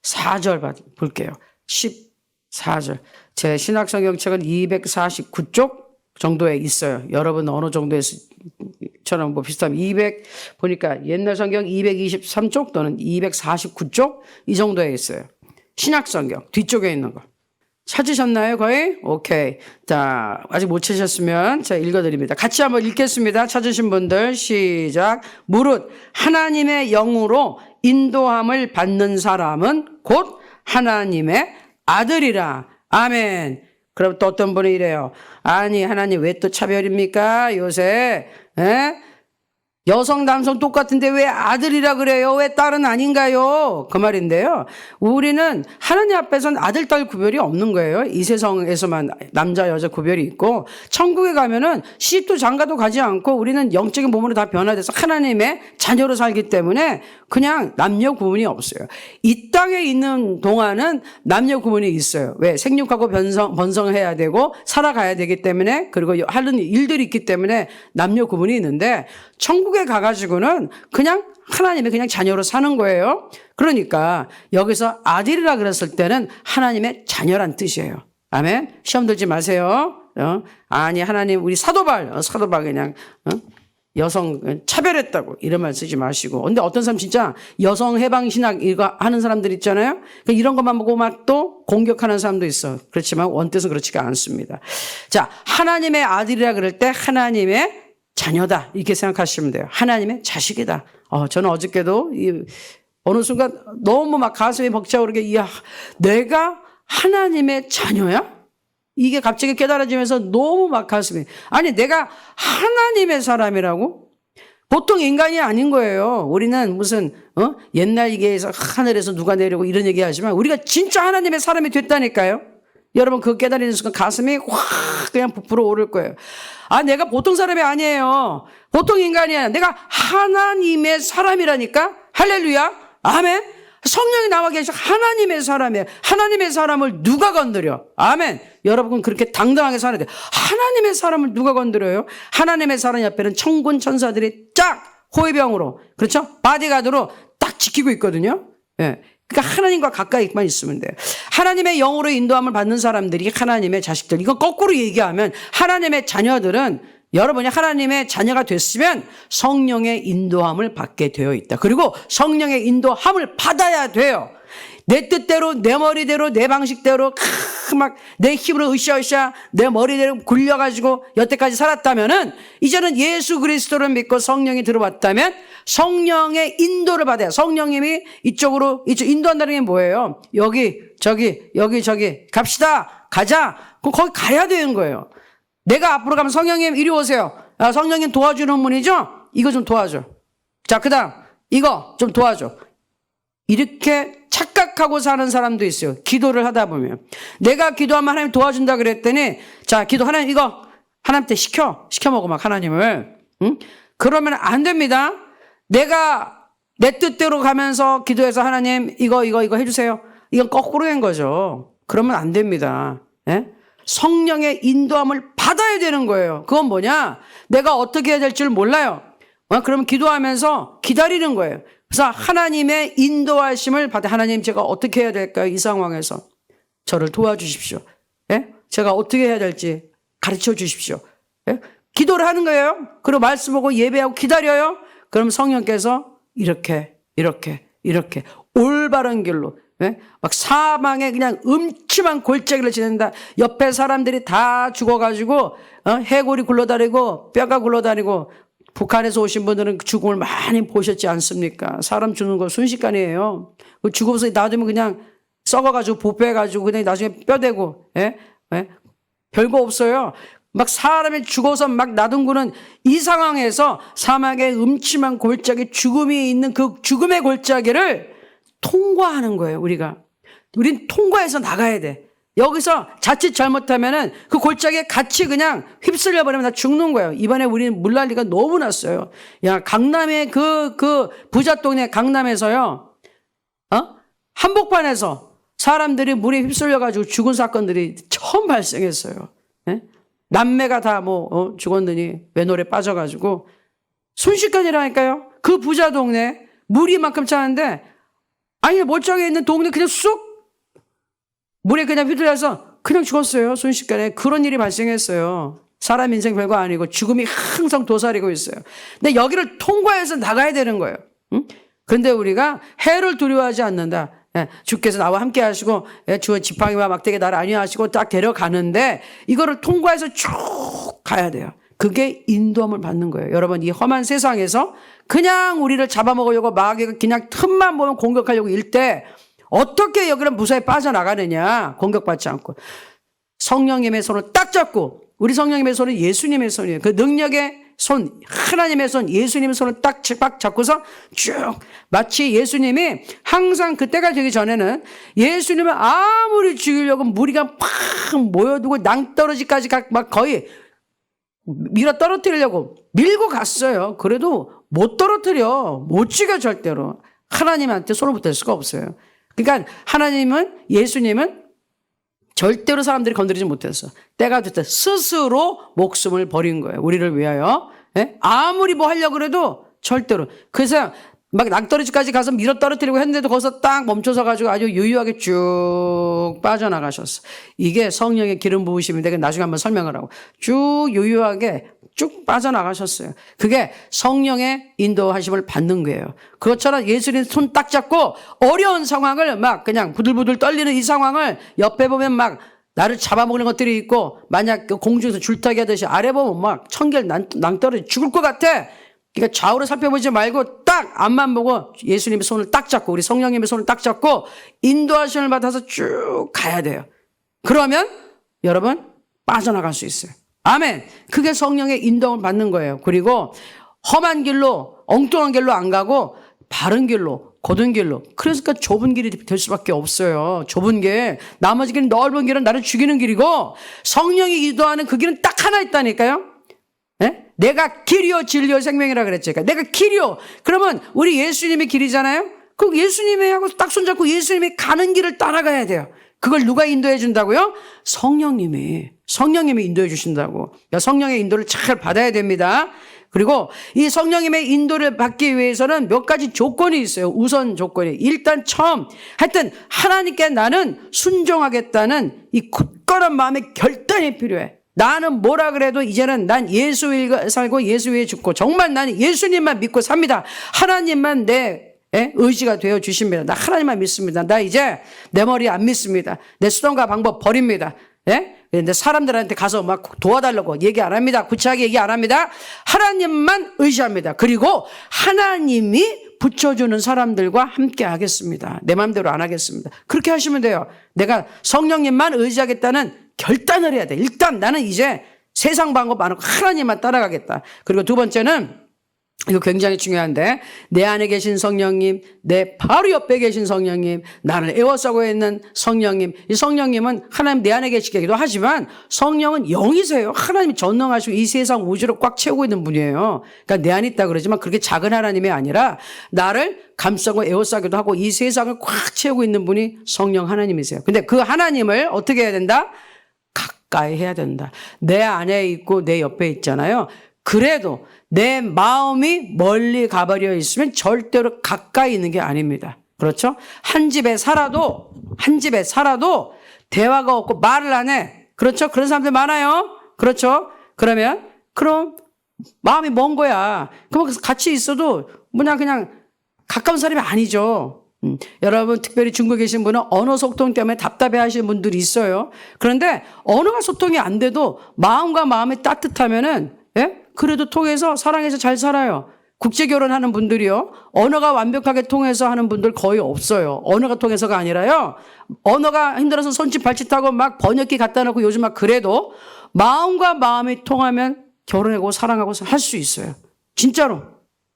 14절 볼게요. 14절. 제 신학성경책은 249쪽 정도에 있어요. 여러분 어느 정도에서처럼 뭐 비슷하면 200 보니까 옛날 성경 223쪽 또는 249쪽 이 정도에 있어요. 신약성경 뒤쪽에 있는 거 찾으셨나요? 거의? 오케이. 자, 아직 못 찾으셨으면 제가 읽어드립니다. 같이 한번 읽겠습니다. 찾으신 분들 시작. 무릇 하나님의 영으로 인도함을 받는 사람은 곧 하나님의 아들이라. 아멘. 그럼 또 어떤 분이 이래요. 아니 하나님 왜 또 차별입니까? 요새 여성 남성 똑같은데 왜 아들이라 그래요? 왜 딸은 아닌가요? 그 말인데요. 우리는 하나님 앞에서는 아들 딸 구별이 없는 거예요. 이 세상에서만 남자 여자 구별이 있고, 천국에 가면은 시집도 장가도 가지 않고 우리는 영적인 몸으로 다 변화돼서 하나님의 자녀로 살기 때문에 그냥 남녀 구분이 없어요. 이 땅에 있는 동안은 남녀 구분이 있어요. 왜? 생육하고 번성해야 되고 살아가야 되기 때문에, 그리고 하는 일들이 있기 때문에 남녀 구분이 있는데, 천국에 가가지고는 그냥 하나님의 그냥 자녀로 사는 거예요. 그러니까 여기서 아들이라 그랬을 때는 하나님의 자녀란 뜻이에요. 아멘. 시험 들지 마세요. 아니 하나님 우리 사도발 그냥 여성 차별했다고 이런 말 쓰지 마시고. 근데 어떤 사람 진짜 여성 해방 신학 이거 하는 사람들 있잖아요. 이런 것만 보고 막 또 공격하는 사람도 있어. 그렇지만 원뜻은 그렇지가 않습니다. 자, 하나님의 아들이라 그럴 때 하나님의 자녀다 이렇게 생각하시면 돼요. 하나님의 자식이다. 저는 어저께도 어느 순간 너무 막 가슴이 벅차오르게, 이야, 내가 하나님의 자녀야? 이게 갑자기 깨달아지면서 너무 막 가슴이, 아니, 내가 하나님의 사람이라고? 보통 인간이 아닌 거예요. 우리는 무슨 옛날 얘기에서 하늘에서 누가 내려고 이런 얘기 하지만 우리가 진짜 하나님의 사람이 됐다니까요. 여러분 그거 깨달리는 순간 가슴이 확 그냥 부풀어 오를 거예요. 아, 내가 보통 사람이 아니에요. 보통 인간이 아니야. 내가 하나님의 사람이라니까. 할렐루야. 아멘. 성령이 나와 계셔. 하나님의 사람이에요. 하나님의 사람을 누가 건드려? 아멘. 여러분 그렇게 당당하게 살아야 돼요. 하나님의 사람을 누가 건드려요? 하나님의 사람 옆에는 천군 천사들이 쫙 호위병으로, 그렇죠? 바디가드로 딱 지키고 있거든요. 예. 그러니까 하나님과 가까이만 있으면 돼요. 하나님의 영으로 인도함을 받는 사람들이 하나님의 자식들. 이거 거꾸로 얘기하면 하나님의 자녀들은, 여러분이 하나님의 자녀가 됐으면 성령의 인도함을 받게 되어 있다. 그리고 성령의 인도함을 받아야 돼요. 내 뜻대로, 내 머리대로, 내 방식대로 막 내 힘으로 으쌰으쌰 내 머리대로 굴려가지고 여태까지 살았다면은, 이제는 예수 그리스도를 믿고 성령이 들어왔다면 성령의 인도를 받아야. 성령님이 이쪽 인도한다는 게 뭐예요? 여기 저기 갑시다, 가자. 그럼 거기 가야 되는 거예요. 내가 앞으로 가면 성령님 이리 오세요. 아, 성령님 도와주는 분이죠? 이거 좀 도와줘. 자, 그다음 이거 좀 도와줘. 이렇게 착각하고 사는 사람도 있어요. 기도를 하다 보면 내가 기도하면 하나님 도와준다 그랬더니, 자, 기도 하나님 이거 하나님한테 시켜 먹어 막 하나님을. 응? 그러면 안 됩니다. 내가 내 뜻대로 가면서 기도해서 하나님 이거 해주세요. 이건 거꾸로 된 거죠. 그러면 안 됩니다. 예? 성령의 인도함을 받아야 되는 거예요. 그건 뭐냐? 내가 어떻게 해야 될 줄 몰라요. 그러면 기도하면서 기다리는 거예요. 그래서 하나님의 인도하심을 받아. 하나님, 제가 어떻게 해야 될까요? 이 상황에서 저를 도와주십시오. 예? 제가 어떻게 해야 될지 가르쳐 주십시오. 예? 기도를 하는 거예요. 그리고 말씀 보고 예배하고 기다려요. 그럼 성령께서 이렇게 올바른 길로, 예? 막 사망의 그냥 음침한 골짜기를 지낸다. 옆에 사람들이 다 죽어가지고 해골이 굴러다니고 뼈가 굴러다니고. 북한에서 오신 분들은 죽음을 많이 보셨지 않습니까? 사람 죽는 거 순식간이에요. 죽어서 놔두면 그냥 썩어가지고 부패해가지고 그냥 나중에 뼈대고, 예? 별거 없어요. 막 사람이 죽어서 막 놔둔 이 상황에서 사막의 음침한 골짜기, 죽음이 있는 그 죽음의 골짜기를 통과하는 거예요, 우리가. 우린 통과해서 나가야 돼. 여기서 자칫 잘못하면은 그 골짜기에 같이 그냥 휩쓸려 버리면 다 죽는 거예요. 이번에 우리는 물난리가 너무 났어요. 야, 강남의 그 부자 동네 강남에서요, 한복판에서 사람들이 물에 휩쓸려가지고 죽은 사건들이 처음 발생했어요. 예? 남매가 다 죽었느니 외노래 빠져가지고 순식간이라니까요. 그 부자 동네 물이 만큼 차는데, 아니, 멀쩡해 있는 동네 그냥 쑥 물에 그냥 휘둘려서 그냥 죽었어요. 순식간에. 그런 일이 발생했어요. 사람 인생 별거 아니고 죽음이 항상 도사리고 있어요. 근데 여기를 통과해서 나가야 되는 거예요. 응? 근데 우리가 해를 두려워하지 않는다. 예, 주께서 나와 함께 하시고, 주의 지팡이와 막대기 나를 안위하시고 딱 데려가는데, 이거를 통과해서 쭉 가야 돼요. 그게 인도함을 받는 거예요. 여러분, 이 험한 세상에서 그냥 우리를 잡아먹으려고 마귀가 그냥 틈만 보면 공격하려고 일 때 어떻게 여기를 무사히 빠져나가느냐? 공격받지 않고. 성령님의 손을 딱 잡고, 우리 성령님의 손은 예수님의 손이에요. 그 능력의 손, 하나님의 손, 예수님의 손을 딱 잡고서 쭉, 마치 예수님이 항상 그때가 되기 전에는 예수님을 아무리 죽이려고 무리가 팍 모여두고 낭떠러지까지 막 거의 밀어 떨어뜨리려고 밀고 갔어요. 그래도 못 떨어뜨려. 못 죽여 절대로. 하나님한테 손을 붙일 수가 없어요. 그러니까 하나님은, 예수님은 절대로 사람들이 건드리지 못했어. 때가 됐다. 스스로 목숨을 버린 거예요. 우리를 위하여. 예? 아무리 뭐 하려고 그래도 절대로. 그래서 막 낭떠러지까지 가서 밀어 떨어뜨리고 했는데도 거기서 딱 멈춰서 가지고 아주 유유하게 쭉 빠져나가셨어. 이게 성령의 기름 부으심인데 나중에 한번 설명을 하고 쭉 유유하게 쭉 빠져나가셨어요. 그게 성령의 인도하심을 받는 거예요. 그것처럼 예수님 손 딱 잡고 어려운 상황을 막 그냥 부들부들 떨리는 이 상황을 옆에 보면 막 나를 잡아먹는 것들이 있고, 만약 공중에서 줄타기 하듯이 아래 보면 막 천결 낭떠러지 죽을 것 같아. 그러니까 좌우로 살펴보지 말고 딱 앞만 보고 예수님의 손을 딱 잡고 우리 성령님의 손을 딱 잡고 인도하심을 받아서 쭉 가야 돼요. 그러면 여러분 빠져나갈 수 있어요. 아멘. 그게 성령의 인도를 받는 거예요. 그리고 험한 길로 엉뚱한 길로 안 가고 바른 길로 곧은 길로. 그러니까 좁은 길이 될 수밖에 없어요. 좁은 길. 나머지 길은 넓은 길은 나를 죽이는 길이고 성령이 인도하는 그 길은 딱 하나 있다니까요. 네? 내가 길이요 진리요 생명이라 그랬죠. 그러니까 내가 길이요. 그러면 우리 예수님의 길이잖아요. 그럼 예수님의 하고 딱 손잡고 예수님이 가는 길을 따라가야 돼요. 그걸 누가 인도해 준다고요? 성령님이 인도해 주신다고. 그러니까 성령의 인도를 잘 받아야 됩니다. 그리고 이 성령님의 인도를 받기 위해서는 몇 가지 조건이 있어요. 우선 조건이. 일단 처음 하여튼 하나님께 나는 순종하겠다는 이 굳건한 마음의 결단이 필요해. 나는 뭐라 그래도 이제는 난 예수 위에 살고 예수 위에 죽고 정말 나는 예수님만 믿고 삽니다. 하나님만 내 의지가 되어 주십니다. 나 하나님만 믿습니다. 나 이제 내 머리 안 믿습니다. 내 수단과 방법 버립니다. 그런데 사람들한테 가서 막 도와달라고 얘기 안 합니다. 구차하게 얘기 안 합니다. 하나님만 의지합니다. 그리고 하나님이 붙여주는 사람들과 함께 하겠습니다. 내 마음대로 안 하겠습니다. 그렇게 하시면 돼요. 내가 성령님만 의지하겠다는 결단을 해야 돼. 일단 나는 이제 세상 방법 안 하고 하나님만 따라가겠다. 그리고 두 번째는 이거 굉장히 중요한데 내 안에 계신 성령님, 내 바로 옆에 계신 성령님, 나를 애워싸고 있는 성령님. 이 성령님은 하나님 내 안에 계시기도 하지만 성령은 영이세요. 하나님이 전능하시고 이 세상 우주를 꽉 채우고 있는 분이에요. 그러니까 내 안에 있다 그러지만 그렇게 작은 하나님이 아니라 나를 감싸고 애워싸기도 하고 이 세상을 꽉 채우고 있는 분이 성령 하나님이세요. 근데 그 하나님을 어떻게 해야 된다? 가까이 해야 된다. 내 안에 있고 내 옆에 있잖아요. 그래도 내 마음이 멀리 가버려 있으면 절대로 가까이 있는 게 아닙니다. 그렇죠? 한 집에 살아도 대화가 없고 말을 안 해. 그렇죠? 그런 사람들 많아요. 그렇죠? 그럼 마음이 먼 거야. 그럼 같이 있어도 그냥 가까운 사람이 아니죠. 여러분 특별히 중국에 계신 분은 언어 소통 때문에 답답해 하시는 분들이 있어요. 그런데 언어가 소통이 안 돼도 마음과 마음이 따뜻하면은 그래도 통해서 사랑해서 잘 살아요. 국제 결혼하는 분들이요. 언어가 완벽하게 통해서 하는 분들 거의 없어요. 언어가 통해서가 아니라요. 언어가 힘들어서 손짓 발짓하고 막 번역기 갖다 놓고 요즘 막 그래도 마음과 마음이 통하면 결혼하고 사랑하고 할 수 있어요. 진짜로.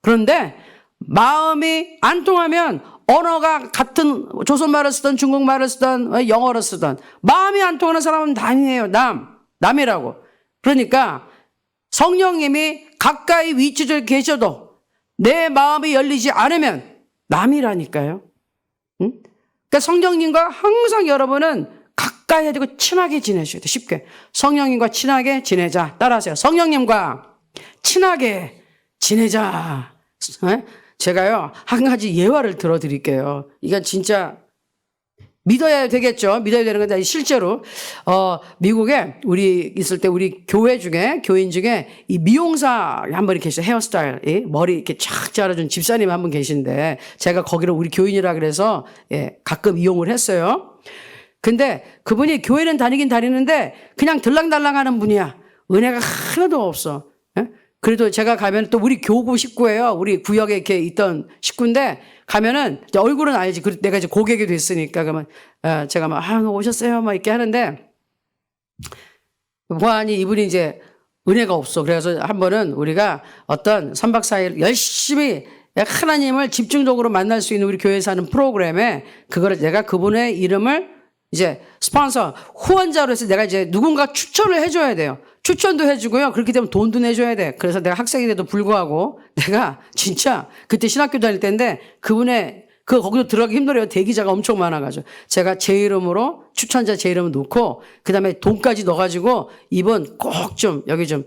그런데 마음이 안 통하면 언어가 같은 조선말을 쓰든 중국말을 쓰든 영어를 쓰든 마음이 안 통하는 사람은 남이에요. 남이라고. 그러니까 성령님이 가까이 위치에 계셔도 내 마음이 열리지 않으면 남이라니까요. 그러니까 성령님과 항상 여러분은 가까이 해야 되고 친하게 지내셔야 돼요. 쉽게. 성령님과 친하게 지내자. 따라하세요. 성령님과 친하게 지내자. 제가요, 한 가지 예화를 들어드릴게요. 이건 진짜 믿어야 되겠죠. 믿어야 되는 건데, 실제로, 미국에 우리 있을 때 우리 교인 중에 이 미용사 한 분이 계셔요. 헤어스타일. 머리 이렇게 쫙 자르준 집사님 한 분 계신데, 제가 거기를 우리 교인이라 그래서, 가끔 이용을 했어요. 근데 그분이 교회는 다니긴 다니는데, 그냥 들랑달랑 하는 분이야. 은혜가 하나도 없어. 그래도 제가 가면 또 우리 교구 식구예요. 우리 구역에 이렇게 있던 식구인데 가면은 얼굴은 알지. 내가 이제 고객이 됐으니까 그러면 제가 막 오셨어요. 막 이렇게 하는데 보아하니 이분이 이제 은혜가 없어. 그래서 한 번은 우리가 어떤 3박 4일 열심히 하나님을 집중적으로 만날 수 있는 우리 교회에서 하는 프로그램에 그거를 내가 그분의 이름을 이제 스폰서 후원자로 해서 내가 이제 누군가 추천을 해줘야 돼요. 추천도 해주고요. 그렇게 되면 돈도 내줘야 돼. 그래서 내가 학생인데도 불구하고 내가 진짜 그때 신학교 다닐 때인데 그분의 거기도 들어가기 힘들어요. 대기자가 엄청 많아가지고 제가 제 이름으로 추천자 제 이름을 놓고 그다음에 돈까지 넣어가지고 이번 꼭 좀 여기 좀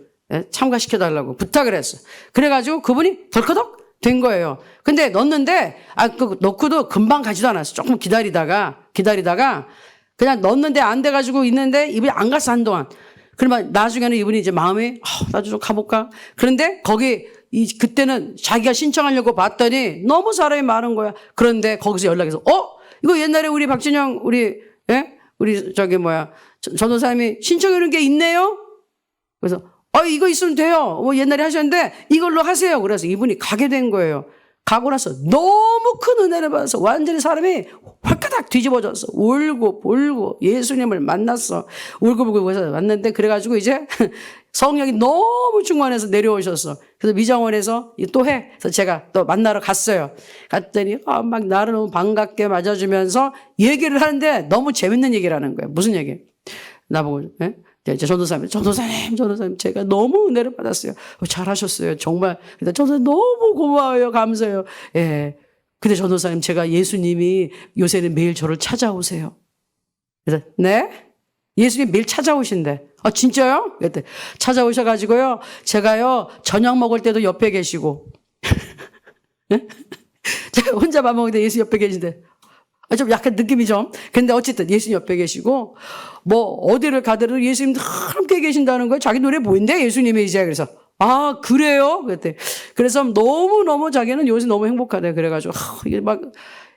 참가시켜달라고 부탁을 했어. 그래가지고 그분이 덜커덕 된 거예요. 근데 넣었는데 넣고도 금방 가지도 않았어. 조금 기다리다가 그냥 넣었는데 안 돼가지고 있는데 이분이 안 갔어 한동안. 그러면 나중에는 이분이 이제 마음이 나도 좀 가볼까? 그런데 그때는 자기가 신청하려고 봤더니 너무 사람이 많은 거야. 그런데 거기서 연락해서 이거 옛날에 우리 박진영 우리 전도사님이 신청해 놓은 게 있네요. 그래서 이거 있으면 돼요. 옛날에 하셨는데 이걸로 하세요. 그래서 이분이 가게 된 거예요. 가고 나서 너무 큰 은혜를 받아서 완전히 사람이 활가닥 뒤집어졌어. 울고 불고 예수님을 만났어. 울고 불고 해서 왔는데 그래가지고 이제 성령이 너무 충만해서 내려오셨어. 그래서 미정원에서 또 해. 그래서 제가 또 만나러 갔어요. 갔더니 막 나를 너무 반갑게 맞아주면서 얘기를 하는데 너무 재밌는 얘기를 하는 거예요. 무슨 얘기? 나보고 전도사님, 제가 너무 은혜를 받았어요. 잘하셨어요. 정말. 근데 전도사님 너무 고마워요. 감사해요. 예. 근데 전도사님, 제가 예수님이 요새는 매일 저를 찾아오세요. 그래서, 네? 예수님 매일 찾아오신대. 진짜요? 그랬더니 찾아오셔가지고요. 제가요, 저녁 먹을 때도 옆에 계시고. 제가 혼자 밥 먹을 때 예수 옆에 계신데. 좀 약간 느낌이 좀. 근데 어쨌든 예수님 옆에 계시고, 어디를 가더라도 예수님 함께 계신다는 거예요. 자기 눈에 보인대, 예수님이 이제. 그래서, 그래요? 그랬더니. 그래서 너무너무 자기는 요새 너무 행복하대. 그래가지고, 이게 막,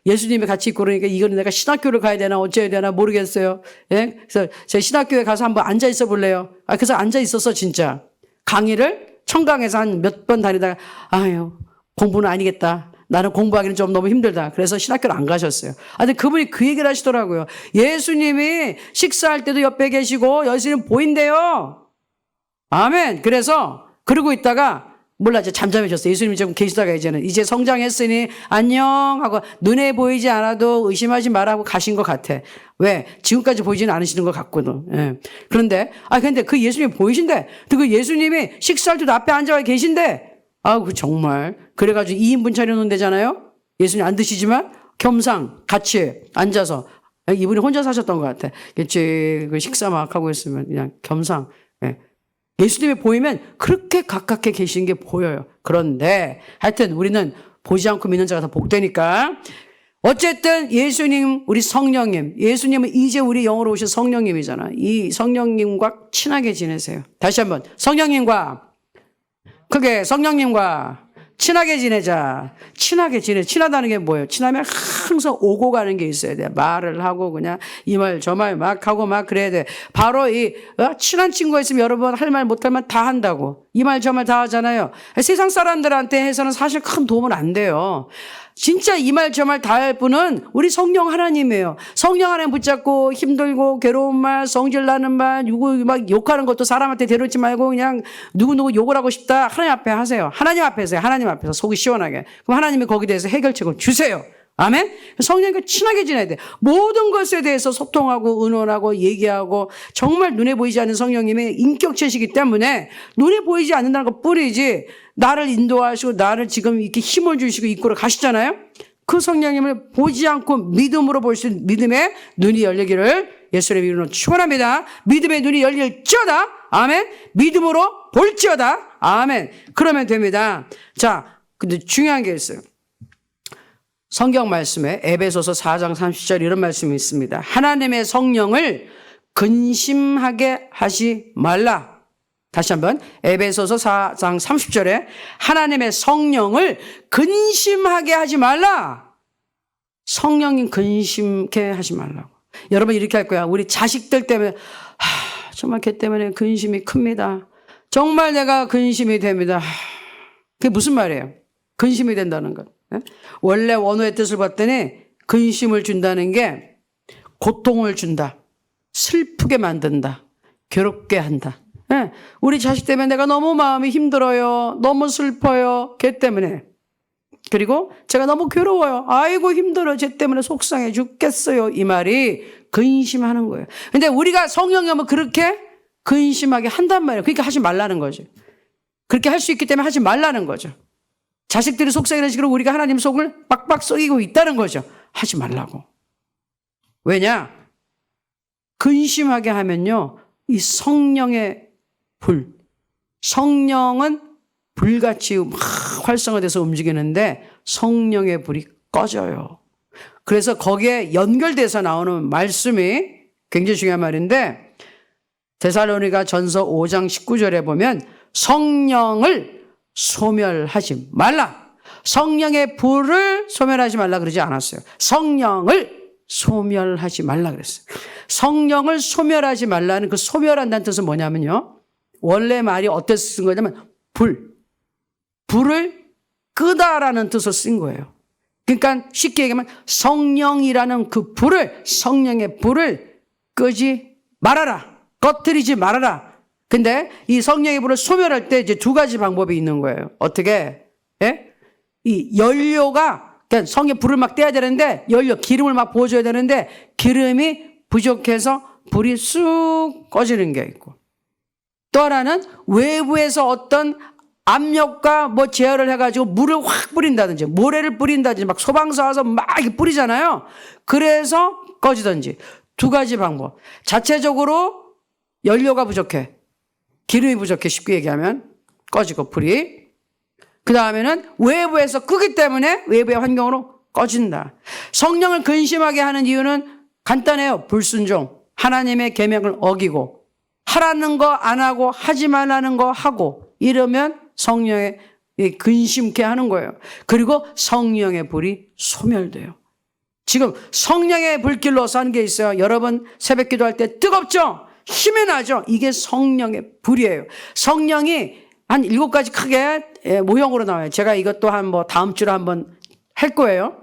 예수님이 같이 있고 그러니까 이거는 내가 신학교를 가야 되나 어째야 되나 모르겠어요. 예? 그래서 제가 신학교에 가서 한번 앉아 있어 볼래요? 그래서 앉아 있었어, 진짜. 강의를 청강에서 한 몇 번 다니다가, 공부는 아니겠다. 나는 공부하기는 좀 너무 힘들다. 그래서 신학교를 안 가셨어요. 근데 그분이 그 얘기를 하시더라고요. 예수님이 식사할 때도 옆에 계시고 예수님 보인대요. 아멘. 그래서 그러고 있다가 몰라 이제 잠잠해졌어요. 예수님이 좀 계시다가 이제 성장했으니 안녕 하고 눈에 보이지 않아도 의심하지 말라고 가신 것 같아. 왜? 지금까지 보이지는 않으시는 것 같거든. 예. 그런데 근데 그 예수님이 보이신데 그 예수님이 식사할 때도 앞에 앉아 계신데 그 정말. 그래가지고 2인분 차려놓은 데잖아요? 예수님 안 드시지만 겸상 같이 앉아서. 이분이 혼자 사셨던 것 같아. 그치. 그 식사 막 하고 있으면 그냥 겸상. 예. 예수님이 보이면 그렇게 가깝게 계시는 게 보여요. 그런데 하여튼 우리는 보지 않고 믿는 자가 더 복되니까. 어쨌든 예수님, 우리 성령님. 예수님은 이제 우리 영으로 오신 성령님이잖아. 이 성령님과 친하게 지내세요. 다시 한번. 성령님과 친하게 지내자. 친하다는 게 뭐예요? 친하면 항상 오고 가는 게 있어야 돼. 말을 하고 그냥 이 말 저 말 막 하고 막 그래야 돼. 바로 친한 친구가 있으면 여러분 할 말 못할 말 다 한다고. 이 말 저 말 다 하잖아요. 세상 사람들한테 해서는 사실 큰 도움은 안 돼요. 진짜 이 말 저 말 다 할 분은 우리 성령 하나님이에요. 성령 하나님 붙잡고 힘들고 괴로운 말, 성질나는 말, 누구 막 욕하는 것도 사람한테 대놓지 말고 그냥 누구 욕을 하고 싶다. 하나님 앞에 하세요. 하나님 앞에서 하나님 앞에서 속이 시원하게. 그럼 하나님이 거기에 대해서 해결책을 주세요. 아멘? 성령과 친하게 지내야 돼. 모든 것에 대해서 소통하고 의논하고 얘기하고 정말 눈에 보이지 않는 성령님의 인격체시기 때문에 눈에 보이지 않는다는 것 뿐이지 나를 인도하시고 나를 지금 이렇게 힘을 주시고 이끌어 가시잖아요. 그 성령님을 보지 않고 믿음으로 볼 수 있는 믿음의 눈이 열리기를 예수의 이름으로 축원합니다. 믿음의 눈이 열릴지어다. 아멘. 믿음으로 볼지어다. 아멘. 그러면 됩니다. 자, 근데 중요한 게 있어요. 성경 말씀에 에베소서 4장 30절 이런 말씀이 있습니다. 하나님의 성령을 근심하게 하지 말라. 다시 한번 에베소서 4장 30절에 하나님의 성령을 근심하게 하지 말라. 성령님 근심케 하지 말라고. 여러분 이렇게 할 거야. 우리 자식들 때문에 정말 걔 때문에 근심이 큽니다. 정말 내가 근심이 됩니다. 그게 무슨 말이에요? 근심이 된다는 것. 원래 원어의 뜻을 봤더니 근심을 준다는 게 고통을 준다. 슬프게 만든다. 괴롭게 한다. 우리 자식 때문에 내가 너무 마음이 힘들어요. 너무 슬퍼요. 걔 때문에. 그리고 제가 너무 괴로워요. 아이고 힘들어. 쟤 때문에 속상해 죽겠어요. 이 말이 근심하는 거예요. 근데 우리가 성령이 오면 그렇게 근심하게 한단 말이에요. 그러니까 하지 말라는 거죠. 그렇게 할 수 있기 때문에 하지 말라는 거죠. 자식들이 속상해하는 식으로 우리가 하나님 속을 빡빡 썩이고 있다는 거죠. 하지 말라고. 왜냐? 근심하게 하면요. 이 성령의 성령은 불같이 막 활성화돼서 움직이는데 성령의 불이 꺼져요. 그래서 거기에 연결돼서 나오는 말씀이 굉장히 중요한 말인데 데살로니가 전서 5장 19절에 보면 성령을 소멸하지 말라. 성령의 불을 소멸하지 말라 그러지 않았어요. 성령을 소멸하지 말라 그랬어요. 성령을 소멸하지 말라는 그 소멸한다는 뜻은 뭐냐면요. 원래 말이 어때서 쓴 거냐면 불을 끄다라는 뜻으로 쓴 거예요. 그러니까 쉽게 얘기하면 성령이라는 그 불을, 성령의 불을 끄지 말아라. 꺼뜨리지 말아라. 근데 이 성령의 불을 소멸할 때 이제 두 가지 방법이 있는 거예요. 어떻게? 예? 이 연료가, 그러니까 성의 불을 막 떼야 되는데, 기름을 막 부어줘야 되는데, 기름이 부족해서 불이 쑥 꺼지는 게 있고. 또 하나는 외부에서 어떤 압력과 뭐 제어를 해가지고 물을 확 뿌린다든지, 모래를 뿌린다든지, 막 소방서 와서 막 이렇게 뿌리잖아요. 그래서 꺼지든지. 두 가지 방법. 자체적으로 연료가 부족해. 기름이 부족해. 쉽게 얘기하면 꺼지고 불이. 그 다음에는 외부에서 끄기 때문에 외부의 환경으로 꺼진다. 성령을 근심하게 하는 이유는 간단해요. 불순종. 하나님의 계명을 어기고 하라는 거 안 하고 하지 말라는 거 하고 이러면 성령의 근심케 하는 거예요. 그리고 성령의 불이 소멸돼요. 지금 성령의 불길로 사는 게 있어요. 여러분 새벽 기도할 때 뜨겁죠? 힘이 나죠? 이게 성령의 불이에요. 성령이 한 7가지 크게 모형으로 나와요. 제가 이것도 다음 주로 한번 할 거예요.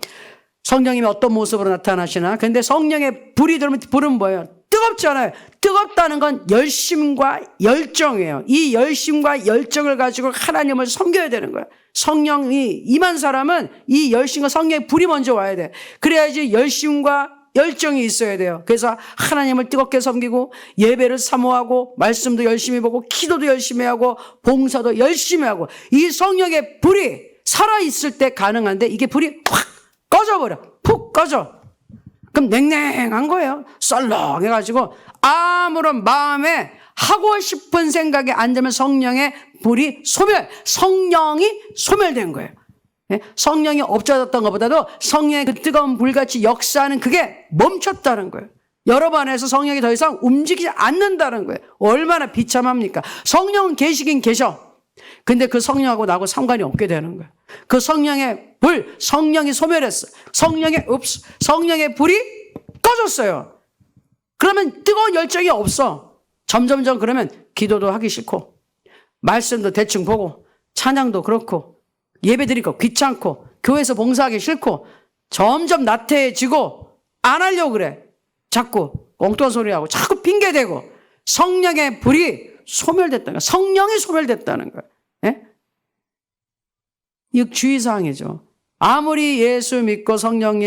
성령님이 어떤 모습으로 나타나시나. 근데 성령의 불이 들어오면 불은 뭐예요? 뜨겁잖아요. 뜨겁다는 건 열심과 열정이에요. 이 열심과 열정을 가지고 하나님을 섬겨야 되는 거예요. 성령이 임한 사람은 이 열심과 성령의 불이 먼저 와야 돼. 그래야지 열심과 열정이 있어야 돼요. 그래서 하나님을 뜨겁게 섬기고 예배를 사모하고 말씀도 열심히 보고 기도도 열심히 하고 봉사도 열심히 하고 이 성령의 불이 살아있을 때 가능한데 이게 불이 확 꺼져버려. 푹 꺼져. 그럼 냉랭한 거예요. 썰렁해가지고 아무런 마음에 하고 싶은 생각이 안 들면 성령의 불이 성령이 소멸된 거예요. 성령이 없어졌던 것보다도 성령의 그 뜨거운 불같이 역사하는 그게 멈췄다는 거예요. 여러분 안에서 성령이 더 이상 움직이지 않는다는 거예요. 얼마나 비참합니까? 성령은 계시긴 계셔. 근데 그 성령하고 나하고 상관이 없게 되는 거예요. 그 성령의 불, 성령이 소멸했어. 성령의 불이 꺼졌어요. 그러면 뜨거운 열정이 없어. 점점점 그러면 기도도 하기 싫고, 말씀도 대충 보고, 찬양도 그렇고, 예배 드리고 귀찮고, 교회에서 봉사하기 싫고, 점점 나태해지고, 안 하려고 그래. 자꾸 엉뚱한 소리 하고, 자꾸 핑계대고, 성령의 불이 소멸됐다는 거예요. 성령이 소멸됐다는 거예요. 예? 이거 주의사항이죠. 아무리 예수 믿고 성령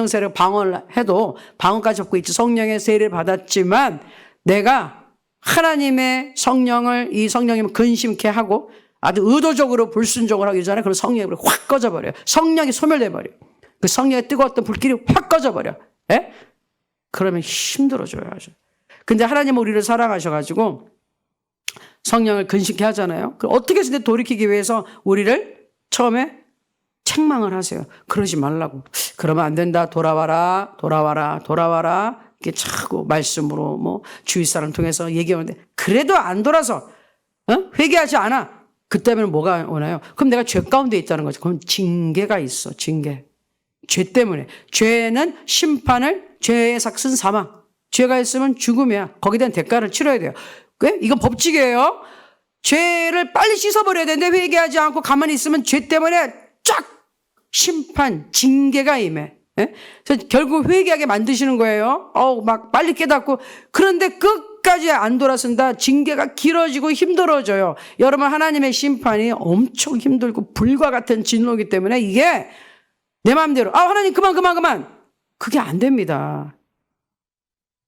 세례 방언해도 방언까지 받고 있지 성령의 세례를 받았지만 내가 하나님의 성령을 이 성령님을 근심케 하고 아주 의도적으로 불순종을 하기 전에 그런 성령의 불이 확 꺼져버려요. 성령이 소멸돼버려요. 그 성령의 뜨거웠던 불길이 확 꺼져버려. 예? 그러면 힘들어져요. 아주. 근데 하나님은 우리를 사랑하셔가지고 성령을 근심케 하잖아요. 어떻게 해서 돌이키기 위해서 우리를 처음에 책망을 하세요. 그러지 말라고. 그러면 안 된다. 돌아와라. 이렇게 자꾸 말씀으로 주위 사람 통해서 얘기하는데 그래도 안 돌아서 회개하지 않아. 그때면 뭐가 오나요? 그럼 내가 죄 가운데 있다는 거죠. 그럼 징계가 있어. 징계. 죄 때문에. 죄는 죄의 삭은 사망. 죄가 있으면 죽음이야. 거기에 대한 대가를 치러야 돼요. 이건 법칙이에요. 죄를 빨리 씻어버려야 되는데 회개하지 않고 가만히 있으면 죄 때문에 쫙 심판, 징계가 임해. 예? 그래서 결국 회개하게 만드시는 거예요. 막 빨리 깨닫고. 그런데 끝까지 안 돌아선다. 징계가 길어지고 힘들어져요. 여러분, 하나님의 심판이 엄청 힘들고 불과 같은 진노이기 때문에 이게 내 마음대로, 하나님 그만. 그게 안 됩니다.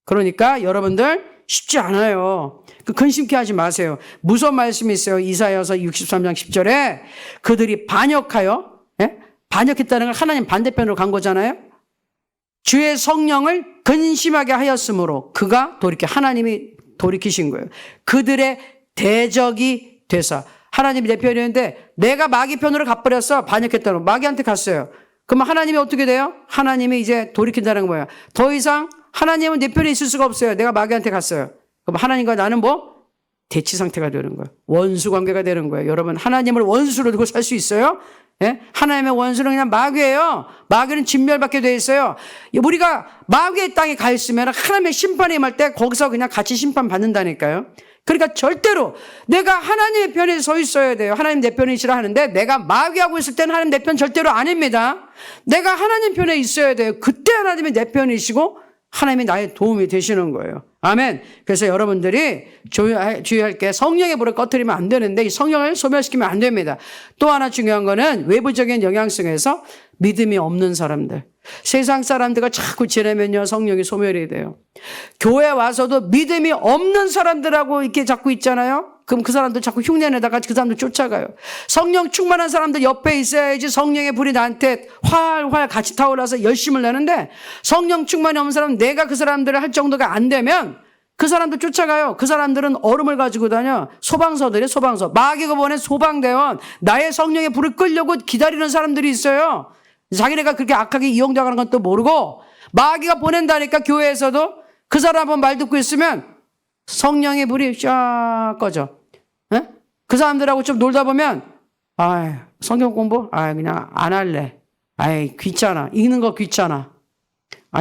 그러니까 여러분들 쉽지 않아요. 근심케 하지 마세요. 무서운 말씀이 있어요. 이사야서 63장 10절에 그들이 반역하여, 반역했다는 걸 하나님 반대편으로 간 거잖아요. 주의 성령을 근심하게 하였으므로 그가 하나님이 돌이키신 거예요. 그들의 대적이 되사. 하나님이 내 편이었는데 내가 마귀 편으로 가버렸어. 반역했다고 마귀한테 갔어요. 그러면 하나님이 어떻게 돼요? 하나님이 이제 돌이킨다는 거예요. 더 이상 하나님은 내 편에 있을 수가 없어요. 내가 마귀한테 갔어요. 그럼 하나님과 나는 대치 상태가 되는 거예요. 원수 관계가 되는 거예요. 여러분, 하나님을 원수로 두고 살 수 있어요? 예? 하나님의 원수는 그냥 마귀예요. 마귀는 진멸받게 돼 있어요. 우리가 마귀의 땅에 가 있으면 하나님의 심판이 임할 때 거기서 그냥 같이 심판받는다니까요. 그러니까 절대로 내가 하나님의 편에 서 있어야 돼요. 하나님 내 편이시라 하는데 내가 마귀하고 있을 때는 하나님 내 편 절대로 아닙니다. 내가 하나님 편에 있어야 돼요. 그때 하나님이 내 편이시고 하나님이 나의 도움이 되시는 거예요. 아멘. 그래서 여러분들이 주의할 게 성령의 불을 꺼트리면 안 되는데 이 성령을 소멸시키면 안 됩니다. 또 하나 중요한 거는 외부적인 영향성에서 믿음이 없는 사람들. 세상 사람들과 자꾸 지내면요 성령이 소멸이 돼요. 교회 와서도 믿음이 없는 사람들하고 이렇게 자꾸 있잖아요. 그럼 그 사람들 자꾸 흉내내다가 그 사람들 쫓아가요. 성령 충만한 사람들 옆에 있어야지 성령의 불이 나한테 활활 같이 타올라서 열심을 내는데 성령 충만이 없는 사람은 내가 그 사람들을 할 정도가 안 되면 그 사람들 쫓아가요. 그 사람들은 얼음을 가지고 다녀. 소방서들이 소방서. 마귀가 보낸 소방대원. 나의 성령의 불을 끌려고 기다리는 사람들이 있어요. 자기네가 그렇게 악하게 이용당하는 건 또 모르고 마귀가 보낸다니까 교회에서도 그 사람 한번 말 듣고 있으면 성령의 불이 쫙 꺼져. 에? 그 사람들하고 좀 놀다 보면 성경 공부? 그냥 안 할래. 귀찮아. 읽는 거 귀찮아.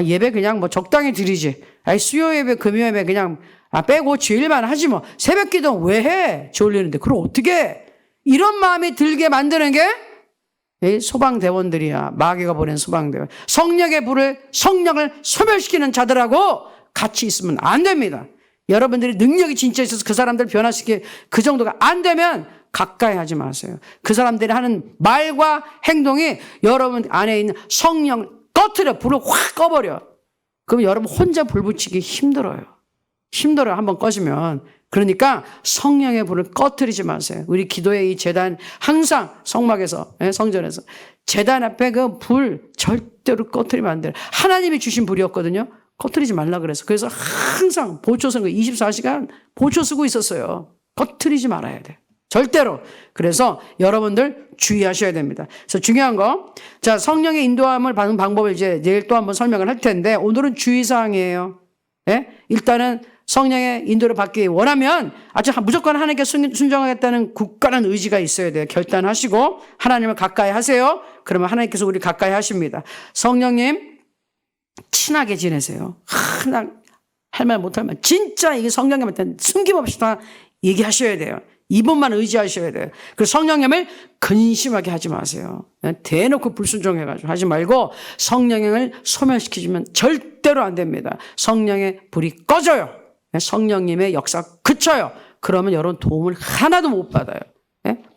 예배 그냥 뭐 적당히 드리지. 수요 예배, 금요 예배 그냥 빼고 주일만 하지 뭐. 새벽 기도 왜 해? 졸리는데. 그럼 어떻게 해? 이런 마음이 들게 만드는 게 소방대원들이야. 마귀가 보낸 소방대원. 성령의 불을, 성령을 소멸시키는 자들하고 같이 있으면 안 됩니다. 여러분들이 능력이 진짜 있어서 그 사람들을 변화시키게 그 정도가 안 되면 가까이 하지 마세요. 그 사람들이 하는 말과 행동이 여러분 안에 있는 성령을 꺼트려 불을 확 꺼버려. 그럼 여러분 혼자 불 붙이기 힘들어요. 한번 꺼지면. 그러니까 성령의 불을 꺼트리지 마세요. 우리 기도의 이 제단 항상 성막에서 성전에서 제단 앞에 그 불 절대로 꺼트리면 안 돼요. 하나님이 주신 불이었거든요. 꺼트리지 말라 그래서. 그래서 항상 보초 쓰는 거 24시간 보초 쓰고 있었어요. 꺼트리지 말아야 돼요. 절대로. 그래서 여러분들 주의하셔야 됩니다. 그래서 중요한 거. 자, 성령의 인도함을 받는 방법을 이제 내일 또 한번 설명을 할 텐데 오늘은 주의사항이에요. 예? 일단은 성령의 인도를 받기 원하면 무조건 하나님께 순종하겠다는 굳건한 의지가 있어야 돼요. 결단하시고 하나님을 가까이 하세요. 그러면 하나님께서 우리 가까이 하십니다. 성령님 친하게 지내세요. 할 말 못할 말 진짜 이게 성령님한테 숨김없이 다 얘기하셔야 돼요. 이분만 의지하셔야 돼요. 그 성령님을 근심하게 하지 마세요. 대놓고 불순종해가지고 하지 말고 성령님을 소멸시키면 절대로 안 됩니다. 성령의 불이 꺼져요. 성령님의 역사 그쳐요. 그러면 여러분 도움을 하나도 못 받아요.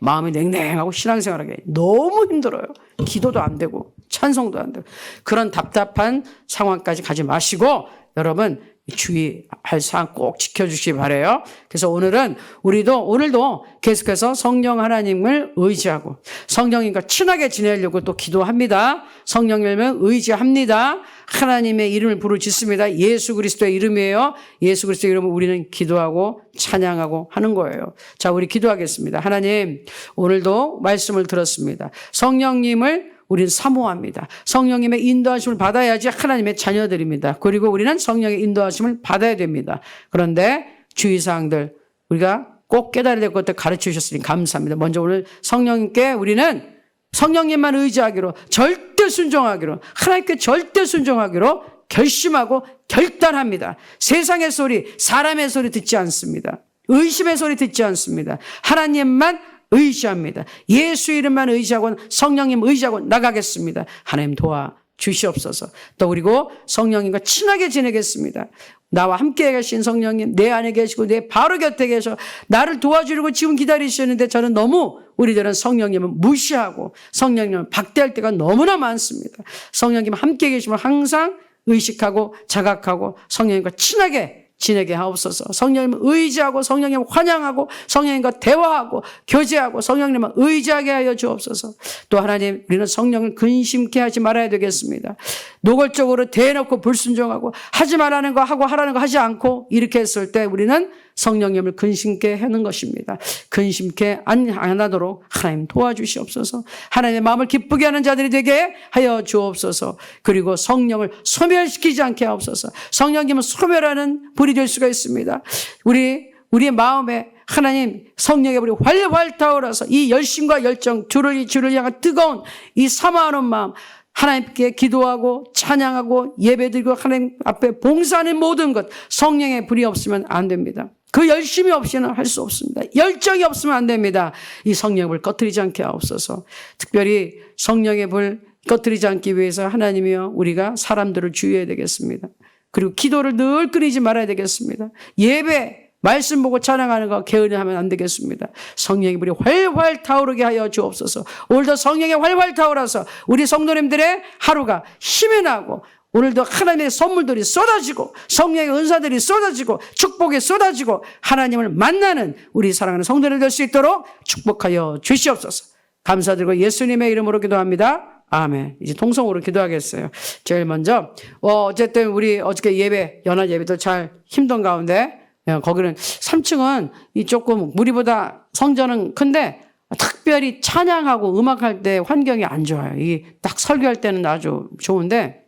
마음이 냉랭하고 신앙생활하기 너무 힘들어요. 기도도 안 되고 찬송도 안 되고 그런 답답한 상황까지 가지 마시고 여러분 주의할 사항 꼭 지켜주시기 바라요. 그래서 오늘도 계속해서 성령 하나님을 의지하고 성령님과 친하게 지내려고 또 기도합니다. 성령님을 의지합니다. 하나님의 이름을 부르짖습니다. 예수 그리스도의 이름이에요. 예수 그리스도의 이름을 우리는 기도하고 찬양하고 하는 거예요. 자, 우리 기도하겠습니다. 하나님, 오늘도 말씀을 들었습니다. 성령님을 우리는 사모합니다. 성령님의 인도하심을 받아야지 하나님의 자녀들입니다. 그리고 우리는 성령의 인도하심을 받아야 됩니다. 그런데 주의사항들 우리가 꼭 깨달아야 될 것들 가르쳐 주셨으니 감사합니다. 먼저 오늘 성령님께 우리는 성령님만 의지하기로 절대 순종하기로 하나님께 절대 순종하기로 결심하고 결단합니다. 세상의 소리, 사람의 소리 듣지 않습니다. 의심의 소리 듣지 않습니다. 하나님만 의지합니다. 예수 이름만 의지하고 성령님 의지하고 나가겠습니다. 하나님 도와 주시옵소서. 또 그리고 성령님과 친하게 지내겠습니다. 나와 함께 계신 성령님 내 안에 계시고 내 바로 곁에 계셔 나를 도와주려고 지금 기다리시는데 저는 너무 우리들은 성령님을 무시하고 성령님을 박대할 때가 너무나 많습니다. 성령님 함께 계시면 항상 의식하고 자각하고 성령님과 친하게 지내게 하옵소서. 성령님을 의지하고 성령님을 환영하고 성령님과 대화하고 교제하고 성령님을 의지하게 하여 주옵소서. 또 하나님 우리는 성령을 근심케 하지 말아야 되겠습니다. 노골적으로 대놓고 불순종하고 하지 말라는 거 하고 하라는 거 하지 않고 이렇게 했을 때 우리는 성령님을 근심케 하는 것입니다. 근심케 안 하도록 하나님 도와주시옵소서. 하나님의 마음을 기쁘게 하는 자들이 되게 하여 주옵소서. 그리고 성령을 소멸시키지 않게 하옵소서. 성령님은 소멸하는 불이 될 수가 있습니다. 우리의 마음에 하나님 성령의 불이 활활 타오라서 이 열심과 열정 주를 향한 뜨거운 이 사모하는 마음 하나님께 기도하고 찬양하고 예배드리고 하나님 앞에 봉사하는 모든 것 성령의 불이 없으면 안 됩니다. 그 열심이 없이는 할 수 없습니다. 열정이 없으면 안 됩니다. 이 성령의 불 꺼뜨리지 않게 하옵소서. 특별히 성령의 불 꺼뜨리지 않기 위해서 하나님이여 우리가 사람들을 주의해야 되겠습니다. 그리고 기도를 늘 끊이지 말아야 되겠습니다. 예배, 말씀 보고 찬양하는 거 게으르하면 안 되겠습니다. 성령의 불이 활활 타오르게 하여 주옵소서. 오늘도 성령의 활활 타오라서 우리 성도님들의 하루가 힘이 나고 오늘도 하나님의 선물들이 쏟아지고 성령의 은사들이 쏟아지고 축복이 쏟아지고 하나님을 만나는 우리 사랑하는 성도들 될 수 있도록 축복하여 주시옵소서. 감사드리고 예수님의 이름으로 기도합니다. 아멘. 이제 통성으로 기도하겠어요. 제일 먼저 어쨌든 우리 어저께 예배 연합 예배도 잘 힘든 가운데 거기는 3층은 이 조금 우리보다 성전은 큰데 특별히 찬양하고 음악할 때 환경이 안 좋아요. 이 딱 설교할 때는 아주 좋은데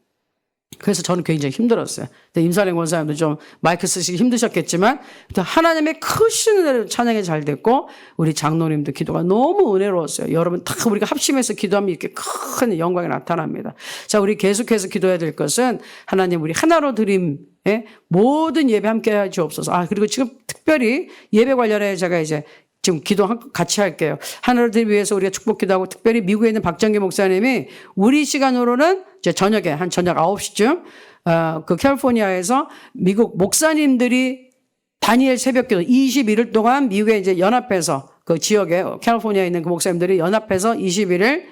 그래서 저는 굉장히 힘들었어요. 임사랭 원사님도 좀 마이크 쓰시기 힘드셨겠지만 하나님의 크신 은혜로 찬양이 잘 됐고 우리 장로님도 기도가 너무 은혜로웠어요. 여러분 다 우리가 합심해서 기도하면 이렇게 큰 영광이 나타납니다. 자, 우리 계속해서 기도해야 될 것은 하나님 우리 하나로 드림의 모든 예배 함께 해 주옵소서. 그리고 지금 특별히 예배 관련해 제가 이제 지금 기도 같이 할게요. 하나님을 위해서 우리가 축복 기도하고 특별히 미국에 있는 박정기 목사님이 우리 시간으로는 이제 저녁에 한 저녁 9시쯤 그 캘리포니아에서 미국 목사님들이 다니엘 새벽기도 21일 동안 미국에 이제 연합해서 그 지역에 캘리포니아에 있는 그 목사님들이 연합해서 21일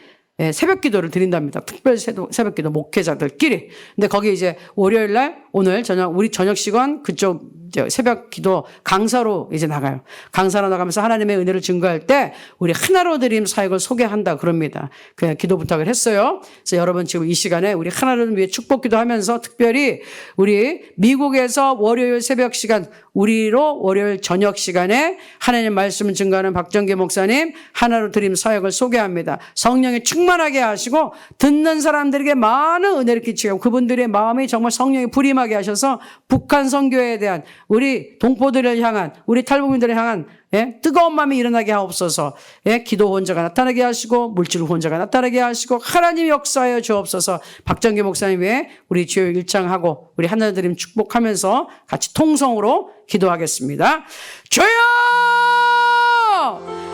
새벽 기도를 드린답니다. 특별 새벽 기도 목회자들끼리. 근데 거기 이제 월요일 날 오늘 저녁 우리 저녁 시간 그쪽 새벽 기도 강사로 이제 나가요. 강사로 나가면서 하나님의 은혜를 증거할 때 우리 하나로 드림 사역을 소개한다 그럽니다. 그냥 기도 부탁을 했어요. 그래서 여러분 지금 이 시간에 우리 하나를 위해 축복 기도하면서 특별히 우리 미국에서 월요일 새벽 시간 우리로 월요일 저녁 시간에 하나님 말씀을 증거하는 박정기 목사님 하나로 드림 사역을 소개합니다. 성령이 충만하게 하시고 듣는 사람들에게 많은 은혜를 끼치고 그분들의 마음이 정말 성령이 불임하게 하셔서 북한 선교에 대한 우리 동포들을 향한 우리 탈북민들을 향한 뜨거운 마음이 일어나게 하옵소서. 기도 혼자가 나타나게 하시고 물질 혼자가 나타나게 하시고 하나님 역사하여 주옵소서. 박정기 목사님 외에 우리 주요 일창하고 우리 하나님들 축복하면서 같이 통성으로 기도하겠습니다. 주여!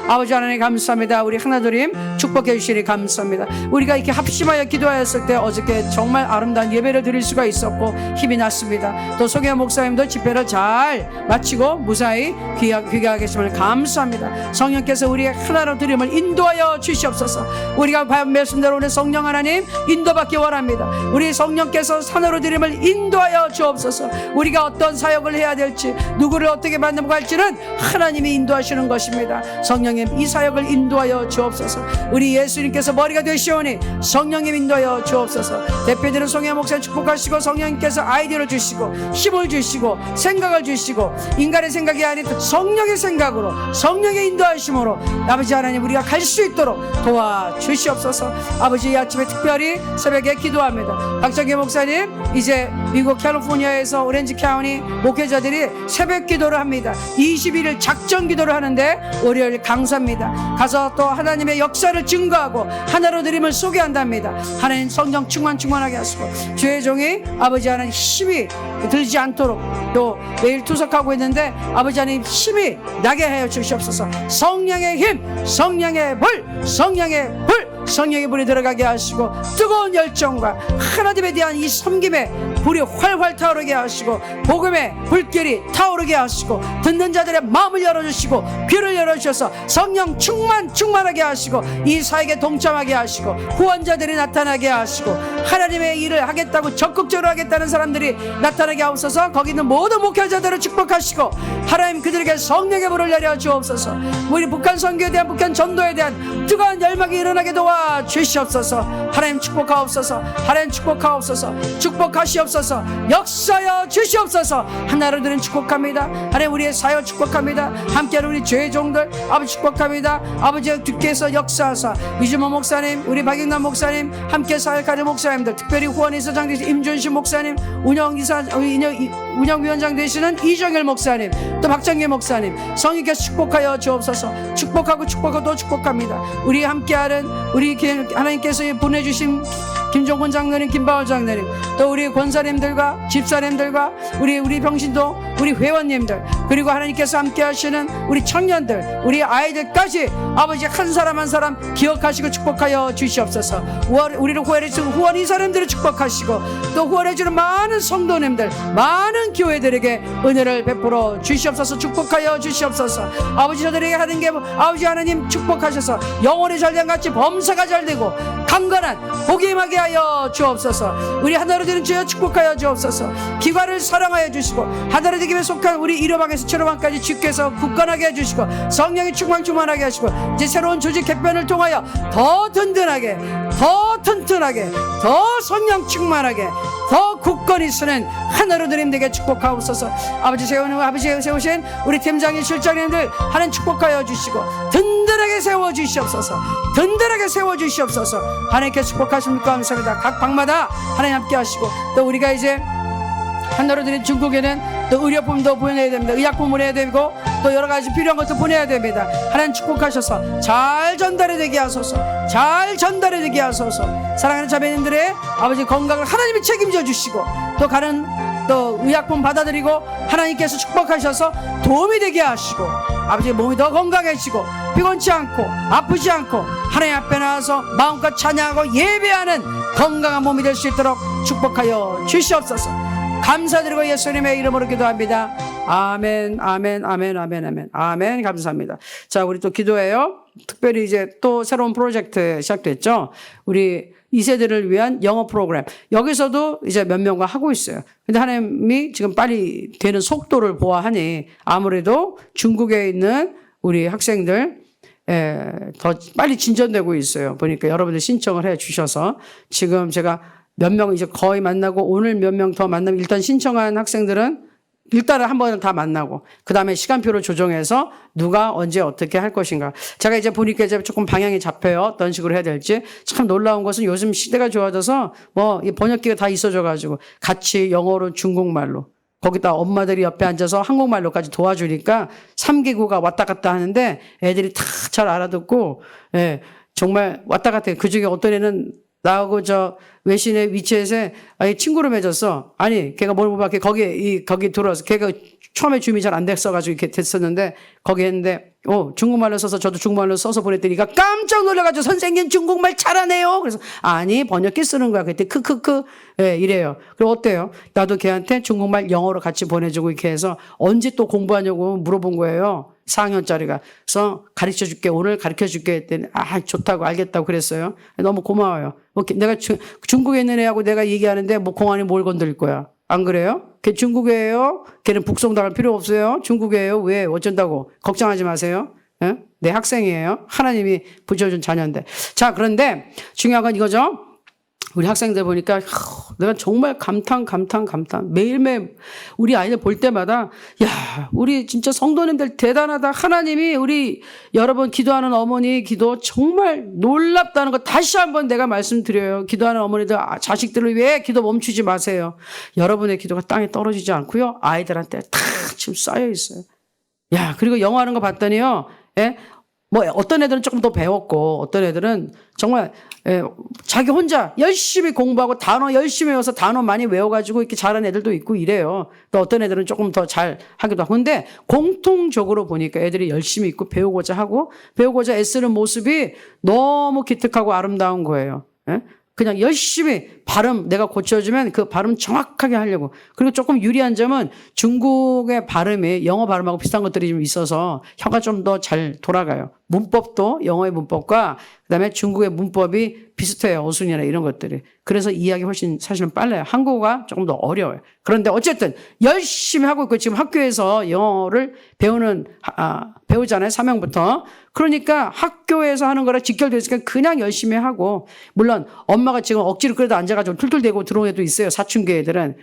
아버지 하나님 감사합니다. 우리 하나님님 축복해 주시니 감사합니다. 우리가 이렇게 합심하여 기도하였을 때 어저께 정말 아름다운 예배를 드릴 수가 있었고 힘이 났습니다. 또 송혜 목사님도 집회를 잘 마치고 무사히 귀하게 하심을 감사합니다. 성령께서 우리의 하나로 드림을 인도하여 주시옵소서. 우리가 말씀대로 오늘 성령 하나님 인도받기 원합니다. 우리 성령께서 하나로 드림을 인도하여 주옵소서. 우리가 어떤 사역을 해야 될지 누구를 어떻게 만나고 할지는 하나님이 인도하시는 것입니다. 성령님 이 사역을 인도하여 주옵소서. 우리 예수님께서 머리가 되시오니 성령님 인도하여 주옵소서. 대표되는 송혜 목사님 축복하시고 성령님께서 아이디어를 주시고 힘을 주시고 생각을 주시고 인간의 생각이 아닌 성령의 생각으로 성령의 인도하심으로 아버지 하나님 우리가 갈 수 있도록 도와주시옵소서. 아버지 이 아침에 특별히 새벽에 기도합니다. 박정기 목사님 이제 미국 캘리포니아에서 오렌지 카운티 목회자들이 새벽 기도를 합니다. 21일 작전 기도를 하는데 월요일 강사입니다. 가서 또 하나님의 역사를 증거하고 하나로 드림을 소개한답니다. 하나님 성령 충만하게 하시고 주의 종이 아버지 하나님 힘이 들지 않도록 또 매일 투석하고 있는데 아버지 하나님 힘이 나게 하여 주시옵소서. 성령의 힘, 성령의 불, 성령의 불, 성령의 불이 들어가게 하시고 뜨거운 열정과 하나님에 대한 이 섬김의 불이 활활 타오르게 하시고 복음의 불길이 타오르게 하시고 듣는 자들의 마음을 열어주시고 귀를 열어주셔서 성령 충만하게 하시고 이 사역에 동참하게 하시고 후원자들이 나타나게 하시고 하나님의 일을 하겠다고 적극적으로 하겠다는 사람들이 나타나게 하옵소서. 거기 있는 모든 목회자들을 축복하시고 하나님 그들에게 성령의 불을 내려 주옵소서. 우리 북한 선교에 대한 북한 전도에 대한 뜨거운 열망이 일어나게 도와 주시옵소서. 하나님 축복하옵소서. 하나님 축복하옵소서. 축복하시옵소서. 역사여 주시옵소서. 하나로 드린 축복합니다. 하나님 우리의 사역 축복합니다. 함께하는 우리 죄의 종들 아버지 축복합니다. 아버지 주께서 역사하사 위주모 목사님 우리 박영남 목사님 함께 사역하는 목사님들 특별히 후원이사장 되신 임준신 목사님 운영위원장 되시는 이정일 목사님 또 박정기 목사님 성령께서 축복하여 주옵소서. 축복하고 또 축복합니다. 우리 함께하는 우리 하나님께서 보내주신 김종근 장로님, 김바울 장로님, 또 우리 권사님들과 집사님들과 우리 병신도, 우리 회원님들, 그리고 하나님께서 함께 하시는 우리 청년들, 우리 아이들까지 아버지 한 사람 한 사람 기억하시고 축복하여 주시옵소서. 우리를 후원해주는 후원 이사님들을 축복하시고, 또 후원해주는 많은 성도님들, 많은 교회들에게 은혜를 베풀어 주시옵소서. 축복하여 주시옵소서. 아버지, 저들에게 하는 게 아버지 하나님 축복하셔서 영혼이 잘된 같이 범사가 잘되고 강건한 복이 임하게 하여 주옵소서. 우리 하나로 되는 주여 축복하여 주옵소서. 기관을 사랑하여 주시고, 하나로 되기에 속한 우리 1호방에서 7호방까지 주께서 굳건하게 해주시고, 성령이 충만하게 하시고, 이제 새로운 조직 개편을 통하여 더 든든하게, 더 튼튼하게, 더 성령 충만하게, 더 굳건히 서는 하나로 드림되게 축복하옵소서. 아버지 세우신 우리 팀장님, 실장님들 하나님 축복하여 주시고, 든든하게 세워주시옵소서. 든든하게 세워주시옵소서. 하나님께 축복하십니까? 감사합니다. 각 방마다 하나님 함께 하시고, 또 우리가 이제 하나로 드린 중국에는 또 의료품도 보내야 됩니다. 의약품 보내야 되고, 또 여러 가지 필요한 것도 보내야 됩니다. 하나님 축복하셔서 잘 전달이 되게 하소서. 잘 전달이 되게 하소서. 사랑하는 자매님들의 아버지 건강을 하나님이 책임져 주시고, 또 가는 또 의약품 받아들이고 하나님께서 축복하셔서 도움이 되게 하시고, 아버지 몸이 더 건강해지고 피곤치 않고 아프지 않고 하나님 앞에 나와서 마음껏 찬양하고 예배하는 건강한 몸이 될 수 있도록 축복하여 주시옵소서. 감사드리고 예수님의 이름으로 기도합니다. 아멘, 아멘, 아멘, 아멘, 아멘, 아멘. 감사합니다. 자, 우리 또 기도해요. 특별히 이제 또 새로운 프로젝트 시작됐죠. 우리 2세들을 위한 영어 프로그램. 여기서도 이제 몇 명과 하고 있어요. 근데 하나님이 지금 빨리 되는 속도를 보아하니 아무래도 중국에 있는 우리 학생들 더 빨리 진전되고 있어요. 보니까 여러분들 신청을 해 주셔서 지금 제가 몇 명 이제 거의 만나고, 오늘 몇 명 더 만나면 일단 신청한 학생들은 일단은 한 번은 다 만나고, 그 다음에 시간표를 조정해서 누가 언제 어떻게 할 것인가. 제가 이제 보니까 이제 조금 방향이 잡혀요. 어떤 식으로 해야 될지. 참 놀라운 것은 요즘 시대가 좋아져서 이 번역기가 다 있어져가지고 같이 영어로 중국말로, 거기다 엄마들이 옆에 앉아서 한국말로까지 도와주니까 3개국가 왔다 갔다 하는데 애들이 다 잘 알아듣고, 정말 왔다 갔다 해요. 그 중에 어떤 애는 나하고 외신의 위치에서 친구로 맺었어. 아니, 걔가 뭘 보면 거기 들어와서, 걔가 처음에 줌이 잘 안 됐어가지고 이렇게 됐었는데, 거기 했는데, 중국말로 써서 저도 중국말로 써서 보냈더니가 깜짝 놀라가지고 선생님 중국말 잘하네요. 그래서, 아니, 번역기 쓰는 거야. 그때 크크크. 이래요. 그리고 어때요? 나도 걔한테 중국말 영어로 같이 보내주고 이렇게 해서 언제 또 공부하냐고 물어본 거예요. 4학년짜리가. 그래서 가르쳐 줄게. 오늘 가르쳐 줄게 했더니, 좋다고 알겠다고 그랬어요. 너무 고마워요. 내가 중국에 있는 애하고 내가 얘기하는데 공안이 뭘 건드릴 거야. 안 그래요? 걔 중국이에요. 걔는 북송당할 필요 없어요. 중국이에요. 왜? 어쩐다고. 걱정하지 마세요. 내 학생이에요. 하나님이 붙여준 자녀인데. 자, 그런데 중요한 건 이거죠. 우리 학생들 보니까 내가 정말 감탄. 매일매일 우리 아이들 볼 때마다, 야, 우리 진짜 성도님들 대단하다. 하나님이 우리 여러분 기도하는 어머니 기도 정말 놀랍다는 거 다시 한번 내가 말씀드려요. 기도하는 어머니들, 자식들을 위해 기도 멈추지 마세요. 여러분의 기도가 땅에 떨어지지 않고요. 아이들한테 다 지금 쌓여 있어요. 야, 그리고 영어 하는 거 봤더니요. 어떤 애들은 조금 더 배웠고, 어떤 애들은 정말 자기 혼자 열심히 공부하고 단어 열심히 외워서 단어 많이 외워가지고 이렇게 잘하는 애들도 있고 이래요. 또 어떤 애들은 조금 더 잘 하기도 하고. 근데 공통적으로 보니까 애들이 열심히 있고 배우고자 애쓰는 모습이 너무 기특하고 아름다운 거예요. 그냥 열심히 발음 내가 고쳐주면 그 발음 정확하게 하려고. 그리고 조금 유리한 점은 중국의 발음이 영어 발음하고 비슷한 것들이 좀 있어서 혀가 좀 더 잘 돌아가요. 문법도 영어의 문법과 그다음에 중국의 문법이 비슷해요. 어순이나 이런 것들이. 그래서 이해하기 훨씬 사실은 빨라요. 한국어가 조금 더 어려워요. 그런데 어쨌든 열심히 하고 있고, 지금 학교에서 영어를 배우잖아요. 3학년부터. 그러니까 학교에서 하는 거랑 직결되어 있으니까 그냥 열심히 하고, 물론 엄마가 지금 억지로 그래도 앉아가지고 툴툴대고 들어온 애도 있어요. 사춘기 애들은.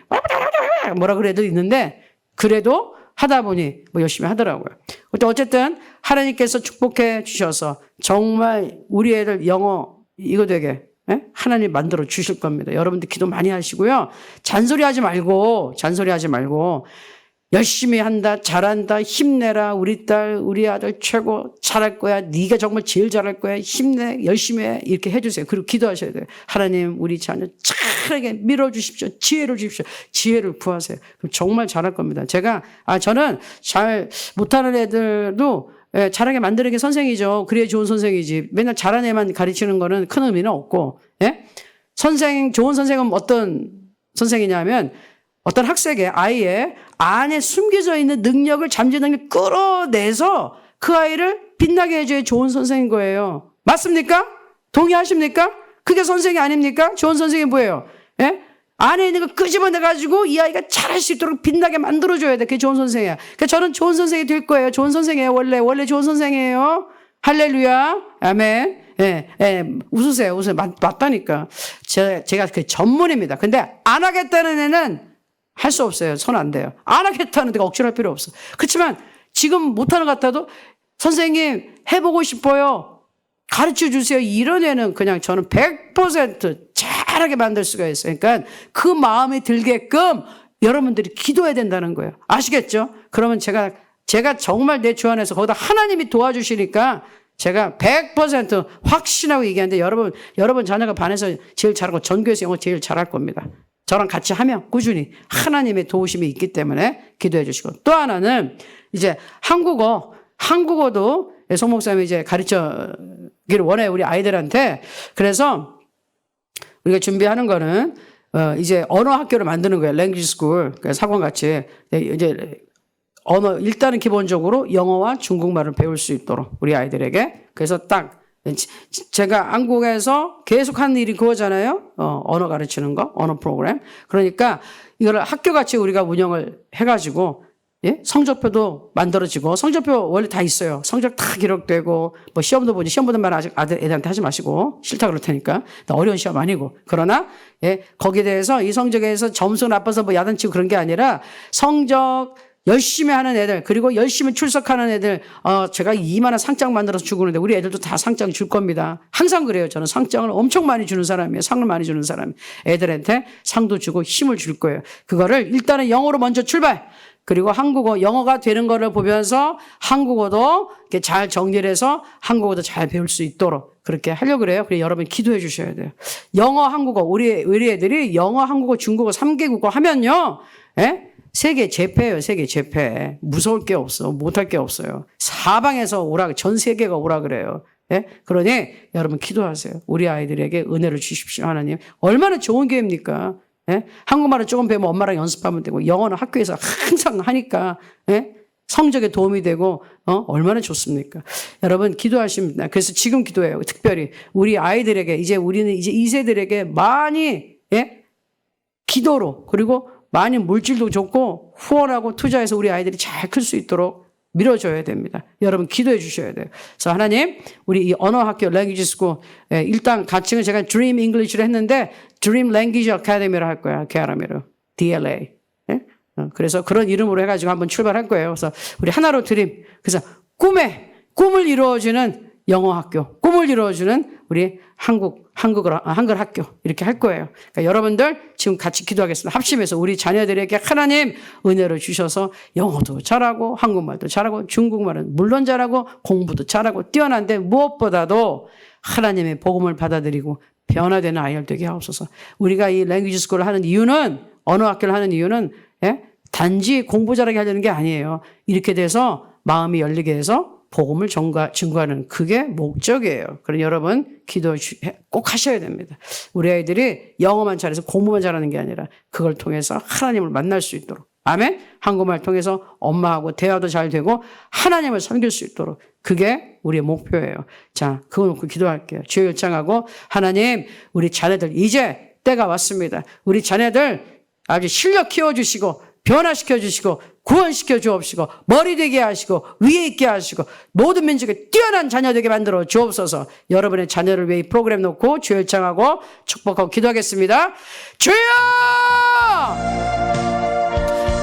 뭐라 그래 애들 있는데, 그래도 하다 보니 열심히 하더라고요. 어쨌든 하나님께서 축복해 주셔서 정말 우리 애들 영어 이거 되게 하나님 만들어 주실 겁니다. 여러분들 기도 많이 하시고요. 잔소리하지 말고 열심히 한다, 잘한다, 힘내라, 우리 딸, 우리 아들 최고 잘할 거야. 네가 정말 제일 잘할 거야. 힘내, 열심히 해. 이렇게 해주세요. 그리고 기도하셔야 돼요. 하나님, 우리 자녀 잘하게 밀어주십시오. 지혜를 주십시오. 지혜를 구하세요. 그럼 정말 잘할 겁니다. 저는 잘 못하는 애들도 잘하게 만드는 게 선생이죠. 그래야 좋은 선생이지. 맨날 잘하는 애만 가르치는 거는 큰 의미는 없고, 예? 좋은 선생은 어떤 선생이냐면, 어떤 학생의 아이의 안에 숨겨져 있는 능력을 잠재 능력을 끌어내서 그 아이를 빛나게 해줘야 좋은 선생인 거예요. 맞습니까? 동의하십니까? 그게 선생이 아닙니까? 좋은 선생이 뭐예요? 예? 안에 있는 거 끄집어내가지고 이 아이가 잘할 수 있도록 빛나게 만들어줘야 돼. 그게 좋은 선생이야. 그러니까 저는 좋은 선생이 될 거예요. 좋은 선생이에요. 원래 좋은 선생이에요. 할렐루야. 아멘. 웃으세요. 맞다니까. 제가 그 전문입니다. 근데 안 하겠다는 애는 할 수 없어요. 손 안 대요. 안 하겠다는 데가 억지로 할 필요 없어. 그렇지만 지금 못하는 것 같아도 선생님 해보고 싶어요. 가르쳐 주세요. 이런 애는 그냥 저는 100% 잘하게 만들 수가 있어요. 그러니까 그 마음이 들게끔 여러분들이 기도해야 된다는 거예요. 아시겠죠? 그러면 제가 정말 내 주 안에서 거기다 하나님이 도와주시니까 제가 100% 확신하고 얘기하는데 여러분 자녀가 반에서 제일 잘하고 전교에서 영어 제일 잘할 겁니다. 저랑 같이 하면 꾸준히 하나님의 도우심이 있기 때문에 기도해 주시고 또 하나는 이제 한국어도 송 목사님이 이제 가르쳐기를 원해요. 우리 아이들한테. 그래서 우리가 준비하는 거는 이제 언어 학교를 만드는 거예요. 랭귀지 스쿨. 사관같이 이제 일단은 기본적으로 영어와 중국말을 배울 수 있도록 우리 아이들에게. 그래서 딱 제가 한국에서 계속 하는 일이 그거잖아요. 언어 가르치는 거, 언어 프로그램. 그러니까 이거를 학교같이 우리가 운영을 해가지고, 예? 성적표도 만들어지고, 성적표 원래 다 있어요. 성적 다 기록되고, 뭐 시험도 보지, 시험 보는 말 아직 애들한테 하지 마시고, 싫다 그럴 테니까. 어려운 시험 아니고. 그러나, 예, 거기에 대해서 이 성적에서 점수 나빠서 뭐 야단치고 그런 게 아니라 성적, 열심히 하는 애들, 그리고 열심히 출석하는 애들, 제가 이만한 상장 만들어서 주고는데 우리 애들도 다 상장 줄 겁니다. 항상 그래요. 저는 상장을 엄청 많이 주는 사람이에요. 상을 많이 주는 사람. 애들한테 상도 주고 힘을 줄 거예요. 그거를 일단은 영어로 먼저 출발. 그리고 영어가 되는 거를 보면서 한국어도 이렇게 잘 정리를 해서 한국어도 잘 배울 수 있도록 그렇게 하려고 그래요. 그래서 여러분 기도해 주셔야 돼요. 영어, 한국어, 우리 애들이 영어, 한국어, 중국어 3개 국어 하면요. 예? 세계 제패예요. 세계 제패. 무서울 게 없어. 못할 게 없어요. 사방에서 전 세계가 오라 그래요. 예? 그러니 여러분 기도하세요. 우리 아이들에게 은혜를 주십시오. 하나님. 얼마나 좋은 기회입니까? 예? 한국말을 조금 배우면 엄마랑 연습하면 되고 영어는 학교에서 항상 하니까 예? 성적에 도움이 되고 얼마나 좋습니까? 여러분 기도하십니다. 그래서 지금 기도해요. 특별히 우리 아이들에게 우리는 이제 2세들에게 많이 예? 기도로 그리고 많이 물질도 좋고 후원하고 투자해서 우리 아이들이 잘 클 수 있도록 밀어줘야 됩니다. 여러분 기도해 주셔야 돼요. 그래서 하나님 우리 이 언어학교 랭귀지 스쿨 일단 가칭을 제가 Dream English로 했는데 Dream Language Academy로 할 거야. 아카데미로 DLA. 예? 그래서 그런 이름으로 해가지고 한번 출발할 거예요. 그래서 우리 하나로 드림. 그래서 꿈을 이루어주는 영어학교, 꿈을 이루어주는 우리 한글 학교 이렇게 할 거예요. 그러니까 여러분들 지금 같이 기도하겠습니다. 합심해서 우리 자녀들에게 하나님 은혜를 주셔서 영어도 잘하고 한국말도 잘하고 중국말은 물론 잘하고 공부도 잘하고 뛰어난데 무엇보다도 하나님의 복음을 받아들이고 변화되는 아이들 되게 하옵소서. 우리가 이 랭귀지 스쿨을 하는 이유는 언어 학교를 하는 이유는 예? 단지 공부 잘하게 하려는 게 아니에요. 이렇게 돼서 마음이 열리게 해서 복음을 증거하는 그게 목적이에요. 그럼 여러분 기도 꼭 하셔야 됩니다. 우리 아이들이 영어만 잘해서 공부만 잘하는 게 아니라 그걸 통해서 하나님을 만날 수 있도록 아멘. 한국말 통해서 엄마하고 대화도 잘 되고 하나님을 섬길 수 있도록 그게 우리의 목표예요. 자, 그거 놓고 기도할게요. 주여 요청하고 하나님 우리 자녀들 이제 때가 왔습니다. 우리 자녀들 아주 실력 키워주시고 변화시켜 주시고 구원시켜 주옵시고 머리 되게 하시고 위에 있게 하시고 모든 민족에 뛰어난 자녀 되게 만들어 주옵소서. 여러분의 자녀를 위해 이 프로그램 놓고 주여 요청하고 축복하고 기도하겠습니다. 주여!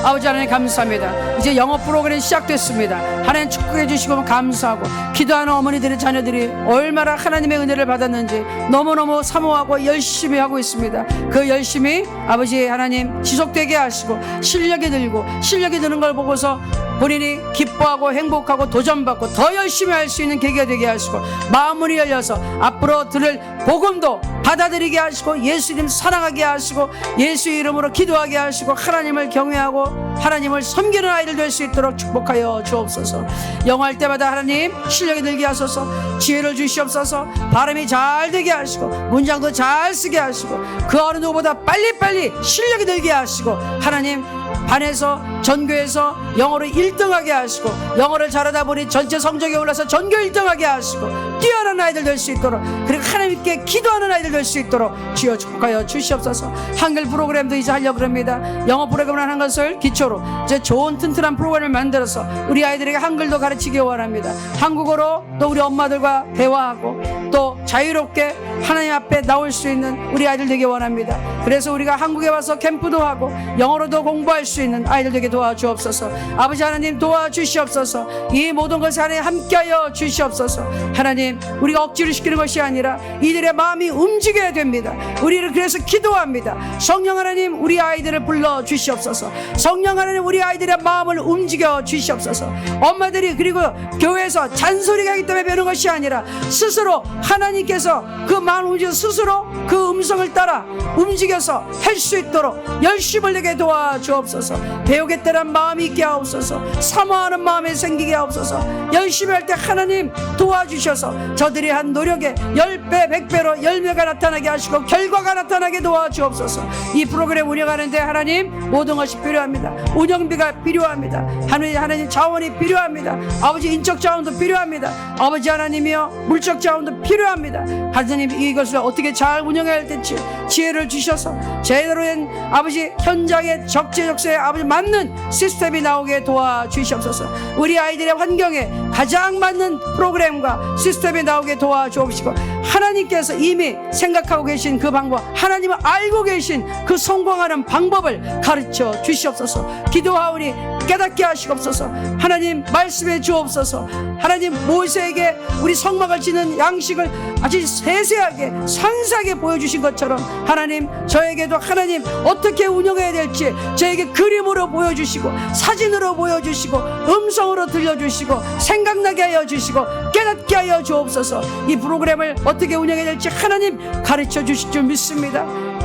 아버지 하나님 감사합니다. 이제 영어 프로그램 시작됐습니다. 하나님 축복해 주시고 감사하고, 기도하는 어머니들의 자녀들이 얼마나 하나님의 은혜를 받았는지 너무너무 사모하고 열심히 하고 있습니다. 그 열심히 아버지 하나님 지속되게 하시고, 실력이 드는 걸 보고서 본인이 기뻐하고 행복하고 도전받고 더 열심히 할 수 있는 계기가 되게 하시고, 마음문이 열려서 앞으로 들을 복음도 받아들이게 하시고, 예수님 사랑하게 하시고, 예수 이름으로 기도하게 하시고, 하나님을 경외하고 하나님을 섬기는 아이들 될 수 있도록 축복하여 주옵소서. 영어할 때마다 하나님 실력이 들게 하소서. 지혜를 주시옵소서. 발음이 잘 되게 하시고, 문장도 잘 쓰게 하시고, 그 어느 누구보다 빨리빨리 실력이 들게 하시고, 하나님 반에서 전교에서 영어를 1등하게 하시고, 영어를 잘하다 보니 전체 성적이 올라서 전교 1등하게 하시고, 뛰어난 아이들 될 수 있도록, 그리고 하나님께 기도하는 아이들 될 수 있도록 주여 축복하여 주시옵소서. 한글 프로그램도 이제 하려고 합니다. 영어 프로그램을 하는 것을 기초로 이제 좋은 튼튼한 프로그램을 만들어서 우리 아이들에게 한글도 가르치기 원합니다. 한국어로 또 우리 엄마들과 대화하고 또 자유롭게 하나님 앞에 나올 수 있는 우리 아이들 되기 원합니다. 그래서 우리가 한국에 와서 캠프도 하고 영어로도 공부할 수 있는 아이들 되게 도와주옵소서. 아버지 하나님 도와주시옵소서. 이 모든 것을 하나님 함께하여 주시옵소서. 하나님, 우리가 억지로 시키는 것이 아니라 이들의 마음이 움직여야 됩니다. 우리를 그래서 기도합니다. 성령 하나님, 우리 아이들을 불러 주시옵소서. 성령 하나님, 우리 아이들의 마음을 움직여 주시옵소서. 엄마들이 그리고 교회에서 잔소리가 하기 때문에 배우는 것이 아니라 스스로 하나님께서 그 마음을 움직여 스스로 그 음성을 따라 움직여서 할 수 있도록 열심을 내게 도와주옵소서. 배우겠다는 마음이 있게 하옵소서. 사모하는 마음이 생기게 하옵소서. 열심히 할 때 하나님 도와주셔서 저들이 한 노력에 10배 100배로 열매가 나타나게 하시고 결과가 나타나게 도와주옵소서. 이 프로그램 운영하는데 하나님 모든 것이 필요합니다. 운영비가 필요합니다. 하나님 자원이 필요합니다. 아버지 인적 자원도 필요합니다. 아버지 하나님이여 물적 자원도 필요합니다. 하나님 이것을 어떻게 잘 운영해야 될지 지혜를 주셔서 제대로 된 아버지 현장의 적재적소에 아버지 맞는 시스템이 나오게 도와주시옵소서. 우리 아이들의 환경에 가장 맞는 프로그램과 시스템이 나오게 도와주옵시고, 하나님께서 이미 생각하고 계신 그 방법, 하나님은 알고 계신 그 성공하는 방법을 가르쳐 주시옵소서. 기도하오니 깨닫게 하시옵소서. 하나님 말씀해 주옵소서. 하나님 모세에게 우리 성막을 짓는 양식을 아주 세세하게 상세하게 보여주신 것처럼 하나님 저에게도 하나님 어떻게 운영해야 될지 저에게 그림으로 보여주시고 사진으로 보여주시고 음성으로 들려주시고 생각나게 하여 주시고 깨닫게 하여 주옵소서. 이 프로그램을 어떻게 운영해야 될지 하나님 가르쳐 주실 줄 믿습니다.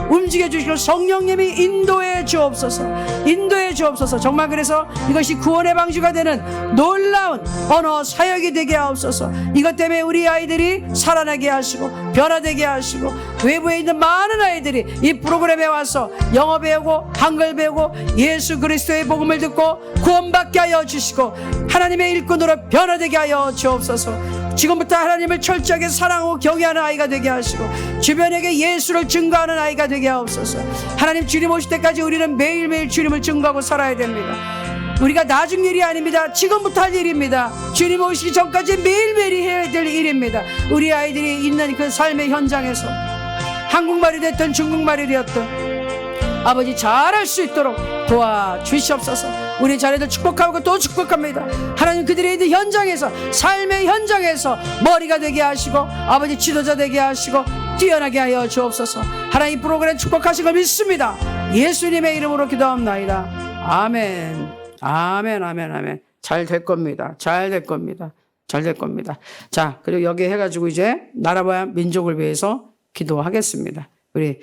움직여 주시고 성령님이 인도해 주옵소서. 인도해 주옵소서. 정말 그래서 이것이 구원의 방주가 되는 놀라운 언어 사역이 되게 하옵소서. 이것 때문에 우리 아이들이 살아나게 하시고 변화되게 하시고 외부에 있는 많은 아이들이 이 프로그램에 와서 영어 배우고 한글 배우고 예수 그리스도의 복음을 듣고 구원받게 하여 주시고 하나님의 일꾼으로 변화되게 하여 주옵소서. 지금부터 하나님을 철저하게 사랑하고 경외하는 아이가 되게 하시고 주변에게 예수를 증거하는 아이가 되게 하옵소서. 하나님 주님 오실 때까지 우리는 매일매일 주님을 증거하고 살아야 됩니다. 우리가 나중 일이 아닙니다. 지금부터 할 일입니다. 주님 오시기 전까지 매일매일 해야 될 일입니다. 우리 아이들이 있는 그 삶의 현장에서 한국말이 됐든 중국말이 되었든 아버지 잘할 수 있도록 도와주시옵소서. 우리 자녀들 축복하고 또 축복합니다. 하나님 그들의 있는 현장에서 삶의 현장에서 머리가 되게 하시고 아버지 지도자 되게 하시고 뛰어나게 하여 주옵소서. 하나님 이 프로그램 축복하신 걸 믿습니다. 예수님의 이름으로 기도합나이다. 아멘. 아멘 아멘 아멘. 잘 될 겁니다. 잘 될 겁니다. 잘 될 겁니다. 자, 그리고 여기 해가지고 이제 나라와 민족을 위해서 기도하겠습니다. 우리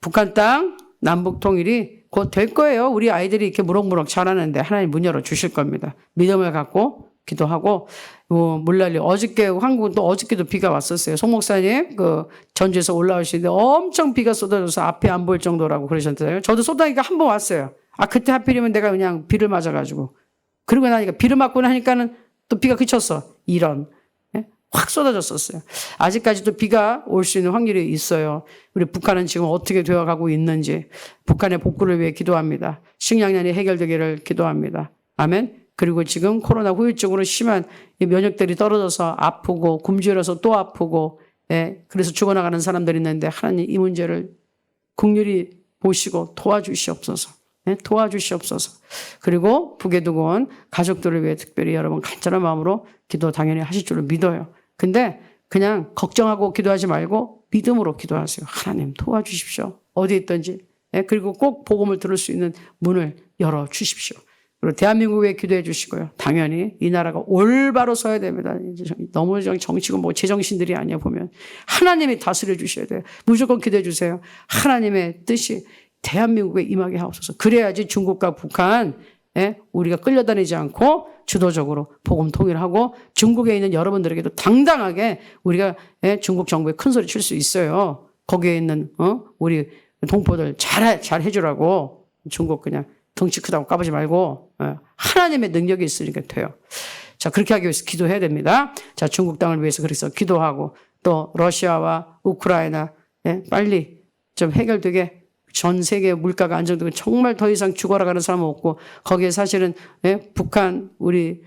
북한 땅 남북 통일이 곧 될 거예요. 우리 아이들이 이렇게 무럭무럭 자라는데 하나님 문 열어 주실 겁니다. 믿음을 갖고 기도하고 물난리 어저께 한국은 또 어저께도 비가 왔었어요. 송 목사님 그 전주에서 올라오시는데 엄청 비가 쏟아져서 앞이 안 보일 정도라고 그러셨잖아요. 저도 쏟아니까 한 번 왔어요. 아 그때 하필이면 내가 그냥 비를 맞아가지고 그러고 나니까 비를 맞고 나니까는 또 비가 그쳤어. 이런 확 쏟아졌었어요. 아직까지도 비가 올 수 있는 확률이 있어요. 우리 북한은 지금 어떻게 되어가고 있는지 북한의 복구를 위해 기도합니다. 식량난이 해결되기를 기도합니다. 아멘. 그리고 지금 코로나 후유증으로 심한 면역들이 떨어져서 아프고 굶주려서 또 아프고 그래서 죽어나가는 사람들이 있는데 하나님 이 문제를 긍휼히 보시고 도와주시옵소서. 도와주시옵소서. 그리고 북에 두고 온 가족들을 위해 특별히 여러분 간절한 마음으로 기도 당연히 하실 줄을 믿어요. 근데 그냥 걱정하고 기도하지 말고 믿음으로 기도하세요. 하나님 도와주십시오. 어디 있든지. 그리고 꼭 복음을 들을 수 있는 문을 열어주십시오. 그리고 대한민국 위해 기도해 주시고요. 당연히 이 나라가 올바로 서야 됩니다. 너무 정치고 뭐 제정신들이 아니야 보면. 하나님이 다스려 주셔야 돼요. 무조건 기도해 주세요. 하나님의 뜻이 대한민국에 임하게 하옵소서. 그래야지 중국과 북한 우리가 끌려다니지 않고 주도적으로 복음 통일하고 중국에 있는 여러분들에게도 당당하게 우리가 중국 정부에 큰 소리 칠 수 있어요. 거기에 있는 우리 동포들 잘 해주라고. 중국 그냥 덩치 크다고 까부지 말고 하나님의 능력이 있으니까 돼요. 자, 그렇게 하기 위해서 기도해야 됩니다. 자, 중국 땅을 위해서 그래서 기도하고 또 러시아와 우크라이나 빨리 좀 해결되게 전 세계 물가가 안정되고 정말 더 이상 죽어나가는 사람은 없고 거기에 사실은 북한 우리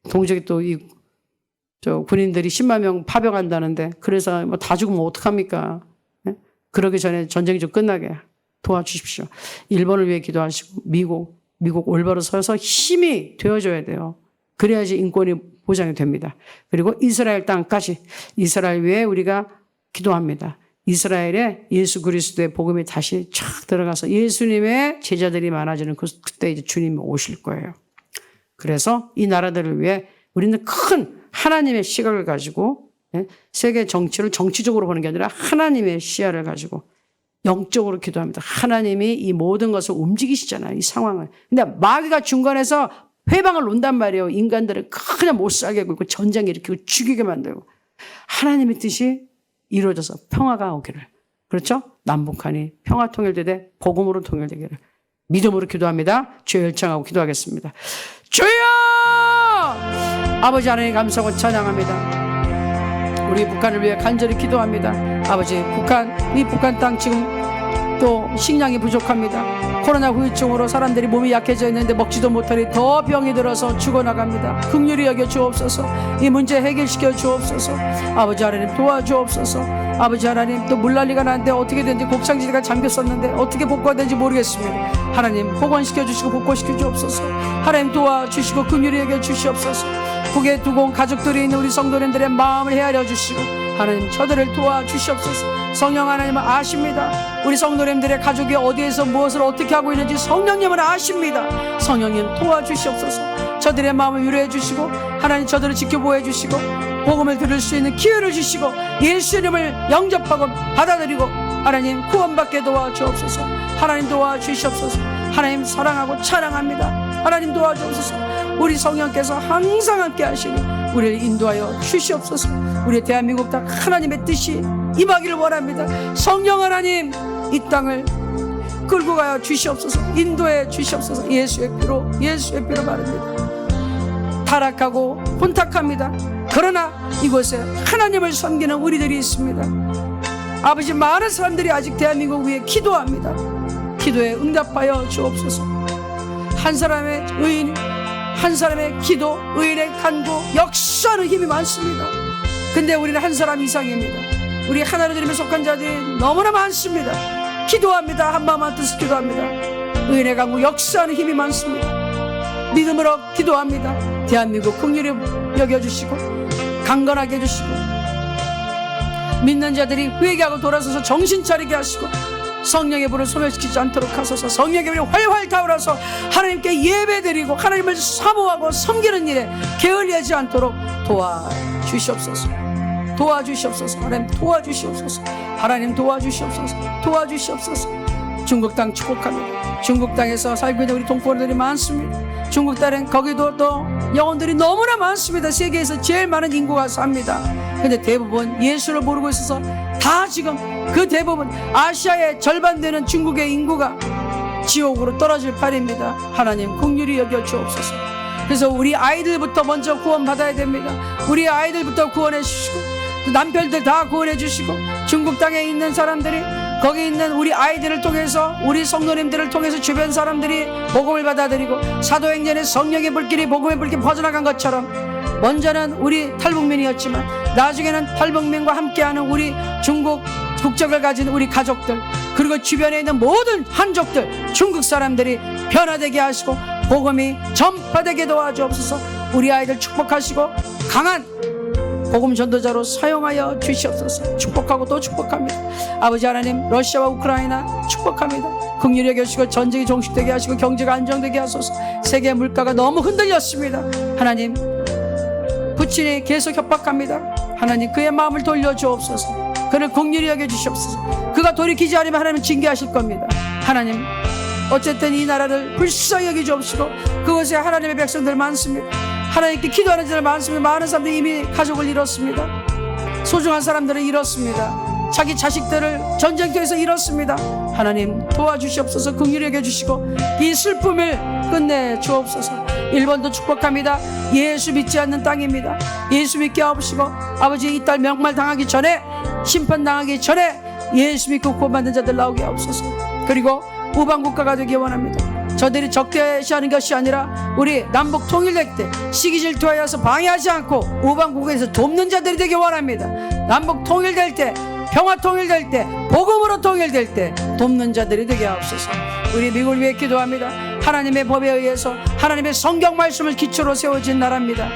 동족이 또 저 군인들이 10만 명 파병한다는데 그래서 뭐 다 죽으면 어떡합니까? 그러기 전에 전쟁이 좀 끝나게 도와주십시오. 일본을 위해 기도하시고 미국 올바로 서서 힘이 되어줘야 돼요. 그래야지 인권이 보장이 됩니다. 그리고 이스라엘 땅까지 이스라엘 위해 우리가 기도합니다. 이스라엘에 예수 그리스도의 복음이 다시 촥 들어가서 예수님의 제자들이 많아지는 그때 이제 주님이 오실 거예요. 그래서 이 나라들을 위해 우리는 큰 하나님의 시각을 가지고 세계 정치를 정치적으로 보는 게 아니라 하나님의 시야를 가지고 영적으로 기도합니다. 하나님이 이 모든 것을 움직이시잖아요. 이 상황을. 근데 마귀가 중간에서 회방을 논단 말이에요. 인간들을 그냥 못 살게 굴고 전쟁 일으키고 죽이게 만들고. 하나님의 뜻이 이루어져서 평화가 오기를. 그렇죠? 남북한이 평화 통일되되 복음으로 통일되기를. 믿음으로 기도합니다. 주여 열창하고 기도하겠습니다. 주여! 아버지 하나님 감사하고 찬양합니다. 우리 북한을 위해 간절히 기도합니다. 아버지 이 북한 땅 지금 또 식량이 부족합니다. 코로나 후유증으로 사람들이 몸이 약해져 있는데 먹지도 못하니 더 병이 들어서 죽어나갑니다. 긍휼히 여겨 주옵소서. 이 문제 해결시켜 주옵소서. 아버지 하나님 도와주옵소서. 아버지 하나님 또 물난리가 나는데 어떻게 된지 곡창지대가 잠겼었는데 어떻게 복구가 된지 모르겠습니다. 하나님 복원시켜 주시고 복구시켜 주옵소서. 하나님 도와주시고 긍휼히 여겨 주시옵소서. 북에 두고 온 가족들이 있는 우리 성도님들의 마음을 헤아려 주시고 하나님 저들을 도와주시옵소서. 성령 하나님은 아십니다. 우리 성도님들의 가족이 어디에서 무엇을 어떻게 하고 있는지 성령님은 아십니다. 성령님 도와주시옵소서. 저들의 마음을 위로해 주시고 하나님 저들을 지켜보호해 주시고 복음을 들을 수 있는 기회를 주시고 예수님을 영접하고 받아들이고 하나님 구원받게 도와주옵소서. 하나님 도와주시옵소서. 하나님 사랑하고 찬양합니다. 하나님 도와주옵소서. 우리 성령께서 항상 함께 하시니 우리를 인도하여 주시옵소서. 우리 대한민국 땅 하나님의 뜻이 임하기를 원합니다. 성령 하나님 이 땅을 끌고 가여 주시옵소서. 인도해 주시옵소서. 예수의 피로 바릅니다. 타락하고 혼탁합니다. 그러나 이곳에 하나님을 섬기는 우리들이 있습니다. 아버지 많은 사람들이 아직 대한민국 위해 기도합니다. 기도에 응답하여 주옵소서. 한 사람의 의인, 한 사람의 기도, 의인의 간구, 역사하는 힘이 많습니다. 근데 우리는 한 사람 이상입니다. 우리 하나님 이름에 속한 자들이 너무나 많습니다. 기도합니다. 한 마음 한 뜻을 기도합니다. 의인의 간구, 역사하는 힘이 많습니다. 믿음으로 기도합니다. 대한민국 긍휼히 여겨주시고 강건하게 해주시고 믿는 자들이 회개하고 돌아서서 정신 차리게 하시고 성령의 불을 소멸시키지 않도록 하소서. 성령의 불이 활활 타오라서 하나님께 예배드리고 하나님을 사모하고 섬기는 일에 게을리하지 않도록 도와주시옵소서. 도와주시옵소서. 하나님 도와주시옵소서. 하나님 도와주시옵소서. 도와주시옵소서. 중국 땅 축복합니다. 중국 땅에서 살고 있는 우리 동포들이 많습니다. 중국 땅엔 거기도 또 영혼들이 너무나 많습니다. 세계에서 제일 많은 인구가 삽니다. 근데 대부분 예수를 모르고 있어서 다 지금 그 대부분 아시아의 절반 되는 중국의 인구가 지옥으로 떨어질 판입니다. 하나님 긍휼히 여겨 주옵소서. 그래서 우리 아이들부터 먼저 구원받아야 됩니다. 우리 아이들부터 구원해 주시고 남편들 다 구원해 주시고 중국 땅에 있는 사람들이 거기 있는 우리 아이들을 통해서 우리 성도님들을 통해서 주변 사람들이 복음을 받아들이고 사도행전의 성령의 불길이 복음의 불길이 퍼져나간 것처럼 먼저는 우리 탈북민이었지만 나중에는 탈북민과 함께하는 우리 중국 국적을 가진 우리 가족들 그리고 주변에 있는 모든 한족들, 중국 사람들이 변화되게 하시고 복음이 전파되게 도와주옵소서. 우리 아이들 축복하시고 강한 복음 전도자로 사용하여 주시옵소서. 축복하고 또 축복합니다. 아버지 하나님, 러시아와 우크라이나 축복합니다. 긍휼히 여겨주시고 전쟁이 종식되게 하시고 경제가 안정되게 하소서. 세계 물가가 너무 흔들렸습니다. 하나님, 푸틴이 계속 협박합니다. 하나님, 그의 마음을 돌려주옵소서. 그를 긍휼히 여겨주시옵소서. 그가 돌이키지 않으면 하나님 징계하실 겁니다. 하나님, 어쨌든 이 나라를 불쌍히 여겨주옵시고 그곳에 하나님의 백성들 많습니다. 하나님께 기도하는 자들 많습니다. 많은 사람들이 이미 가족을 잃었습니다. 소중한 사람들을 잃었습니다. 자기 자식들을 전쟁터에서 잃었습니다. 하나님 도와주시옵소서. 긍휼히 여겨주시고 이 슬픔을 끝내 주옵소서. 일본도 축복합니다. 예수 믿지 않는 땅입니다. 예수 믿게 하옵시고 아버지, 이 딸 명말 당하기 전에, 심판 당하기 전에 예수 믿고 구원받는 자들 나오게 하옵소서. 그리고 우방국가가 되기 원합니다. 저들이 적대시하는 것이 아니라 우리 남북 통일될 때 시기 질투하여서 방해하지 않고 우방국에서 돕는 자들이 되기 원합니다. 남북 통일될 때, 평화 통일될 때, 복음으로 통일될 때 돕는 자들이 되게 하옵소서. 우리 미국을 위해 기도합니다. 하나님의 법에 의해서 하나님의 성경 말씀을 기초로 세워진 나라입니다.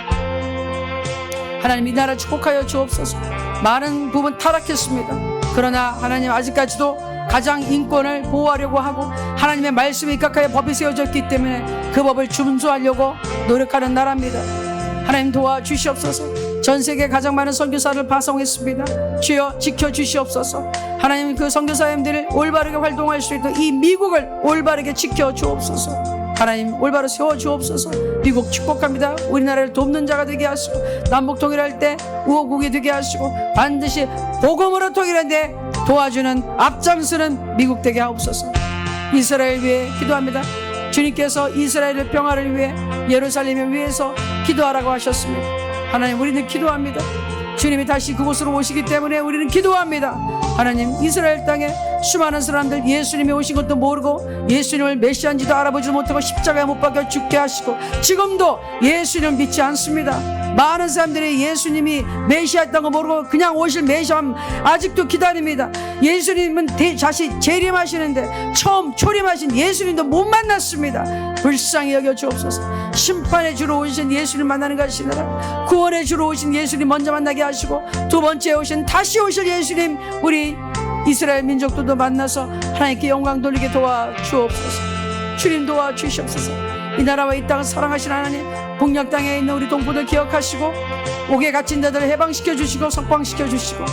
하나님, 이 나라 축복하여 주옵소서. 많은 부분 타락했습니다. 그러나 하나님, 아직까지도 가장 인권을 보호하려고 하고 하나님의 말씀에 입각하여 법이 세워졌기 때문에 그 법을 준수하려고 노력하는 나라입니다. 하나님 도와주시옵소서. 전 세계 가장 많은 선교사를 파송했습니다. 주여 지켜주시옵소서. 하나님, 그 선교사님들을 올바르게 활동할 수 있도록 이 미국을 올바르게 지켜주옵소서. 하나님, 올바로 세워주옵소서. 미국 축복합니다. 우리나라를 돕는 자가 되게 하시고 남북 통일할 때 우호국이 되게 하시고 반드시 복음으로 통일하는데 도와주는, 앞장서는 미국 되게 하옵소서. 이스라엘 위해 기도합니다. 주님께서 이스라엘의 평화를 위해, 예루살렘을 위해서 기도하라고 하셨습니다. 하나님, 우리는 기도합니다. 주님이 다시 그곳으로 오시기 때문에 우리는 기도합니다. 하나님, 이스라엘 땅에 수많은 사람들 예수님이 오신 것도 모르고 예수님을 메시아인지도 알아보지 못하고 십자가에 못 박혀 죽게 하시고 지금도 예수님을 믿지 않습니다. 많은 사람들이 예수님이 메시아였던 거 모르고 그냥 오실 메시아 아직도 기다립니다. 예수님은 자신 재림하시는데 처음 초림하신 예수님도 못 만났습니다. 불쌍히 여겨 주옵소서. 심판의 주로 오신 예수님 만나는 것이 아니라 구원의 주로 오신 예수님 먼저 만나게 하시고 두 번째 오신 다시 오실 예수님, 우리 이스라엘 민족들도 만나서 하나님께 영광 돌리게 도와주옵소서. 주님 도와주시옵소서. 이 나라와 이 땅을 사랑하신 하나님, 북녘 땅에 있는 우리 동포들 기억하시고 옥에 갇힌 자들을 해방시켜 주시고 석방시켜 주시고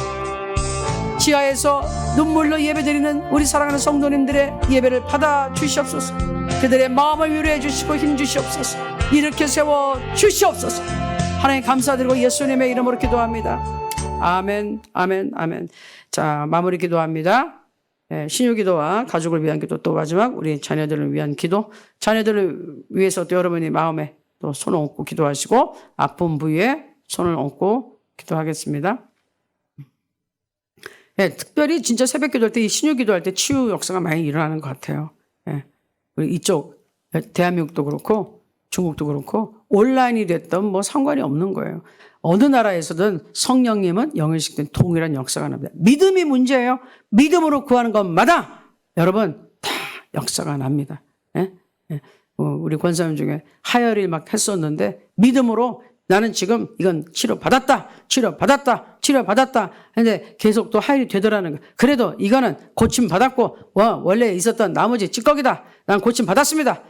지하에서 눈물로 예배드리는 우리 사랑하는 성도님들의 예배를 받아 주시옵소서. 그들의 마음을 위로해 주시고 힘 주시옵소서. 일으켜 세워 주시옵소서. 하나님 감사드리고 예수님의 이름으로 기도합니다. 아멘, 아멘, 아멘. 자, 마무리 기도합니다. 신유기도와 가족을 위한 기도, 또 마지막 우리 자녀들을 위한 기도. 자녀들을 위해서 또 여러분이 마음에 또 손을 얹고 기도하시고 아픈 부위에 손을 얹고 기도하겠습니다. 특별히 진짜 새벽 기도할 때, 이 신유기도할 때 치유 역사가 많이 일어나는 것 같아요. 우리 이쪽 대한민국도 그렇고 중국도 그렇고 온라인이 됐던 뭐 상관이 없는 거예요. 어느 나라에서든 성령님은 영일식된 동일한 역사가 납니다. 믿음이 문제예요. 믿음으로 구하는 것마다 여러분 다 역사가 납니다. 우리 권사님 중에 하혈을 막 했었는데 믿음으로 나는 지금 이건 치료받았다. 근데 계속 또 하혈이 되더라는 거예요. 그래도 이거는 고침받았고 원래 있었던 나머지 찌꺼기다. 난 고침받았습니다.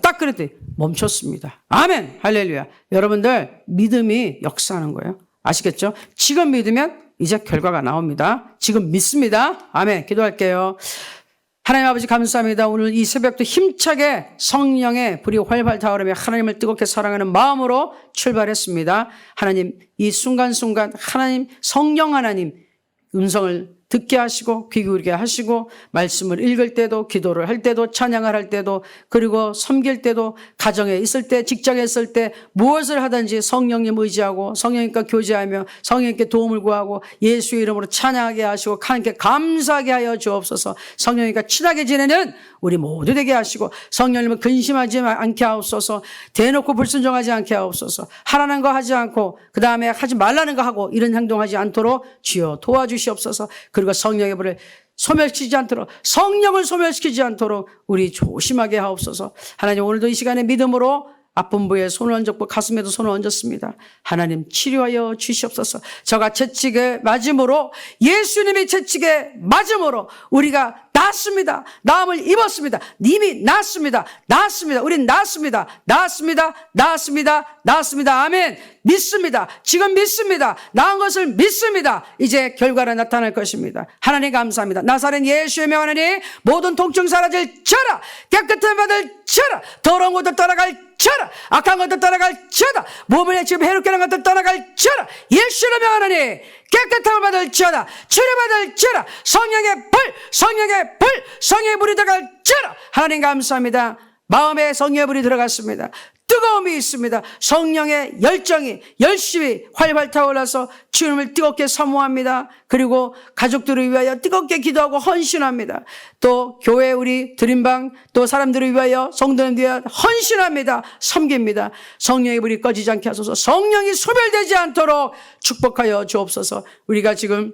딱 그랬더니 멈췄습니다. 아멘, 할렐루야. 여러분들 믿음이 역사하는 거예요. 아시겠죠? 지금 믿으면 이제 결과가 나옵니다. 지금 믿습니다. 아멘. 기도할게요. 하나님 아버지 감사합니다. 오늘 이 새벽도 힘차게 성령의 불이 활발 타오르며 하나님을 뜨겁게 사랑하는 마음으로 출발했습니다. 하나님, 이 순간순간 하나님, 성령 하나님 음성을 듣게 하시고 귀 기울게 하시고 말씀을 읽을 때도, 기도를 할 때도, 찬양을 할 때도, 그리고 섬길 때도, 가정에 있을 때, 직장에 있을 때 무엇을 하든지 성령님 의지하고 성령님과 교제하며 성령님께 도움을 구하고 예수의 이름으로 찬양하게 하시고 하나님께 감사하게 하여 주옵소서. 성령님과 친하게 지내는 우리 모두 되게 하시고 성령님을 근심하지 않게 하옵소서. 대놓고 불순종하지 않게 하옵소서. 하라는 거 하지 않고 그 다음에 하지 말라는 거 하고 이런 행동하지 않도록 주여 도와주시옵소서. 그리고 성령의 불을 소멸시키지 않도록, 성령을 소멸시키지 않도록 우리 조심하게 하옵소서. 하나님, 오늘도 이 시간에 믿음으로 아픈 부에 손을 얹었고 가슴에도 손을 얹었습니다. 하나님, 치료하여 주시옵소서. 저가 채찍에 맞음으로, 예수님이 채찍에 맞음으로 우리가 낫습니다. 나음을 입었습니다. 님이 낫습니다. 낫습니다. 우린 낫습니다. 낫습니다. 낫습니다. 낫습니다. 아멘. 믿습니다. 지금 믿습니다. 나은 것을 믿습니다. 이제 결과가 나타날 것입니다. 하나님 감사합니다. 나사렛 예수의 명하니 모든 통증 사라질 쳐라. 깨끗한 받을 쳐라. 더러운 것도 떠나갈 쳐라. 악한 것도 떠나갈 쳐라. 몸을 지금 해롭게 하는 것도 떠나갈 쳐라. 예수의 명하니 깨끗함을 받을 쳐라. 치료받을 쳐라. 성령의 불, 성령의 불, 성령의 불이 들어갈 쳐라. 하나님 감사합니다. 마음에 성령의 불이 들어갔습니다. 뜨거움이 있습니다. 성령의 열정이 열심히 활활 타올라서 주님을 뜨겁게 사모합니다. 그리고 가족들을 위하여 뜨겁게 기도하고 헌신합니다. 또 교회 우리 드림방 또 사람들을 위하여 성도님들 위하여 헌신합니다. 섬깁니다. 성령의 불이 꺼지지 않게 하소서. 성령이 소멸되지 않도록 축복하여 주옵소서. 우리가 지금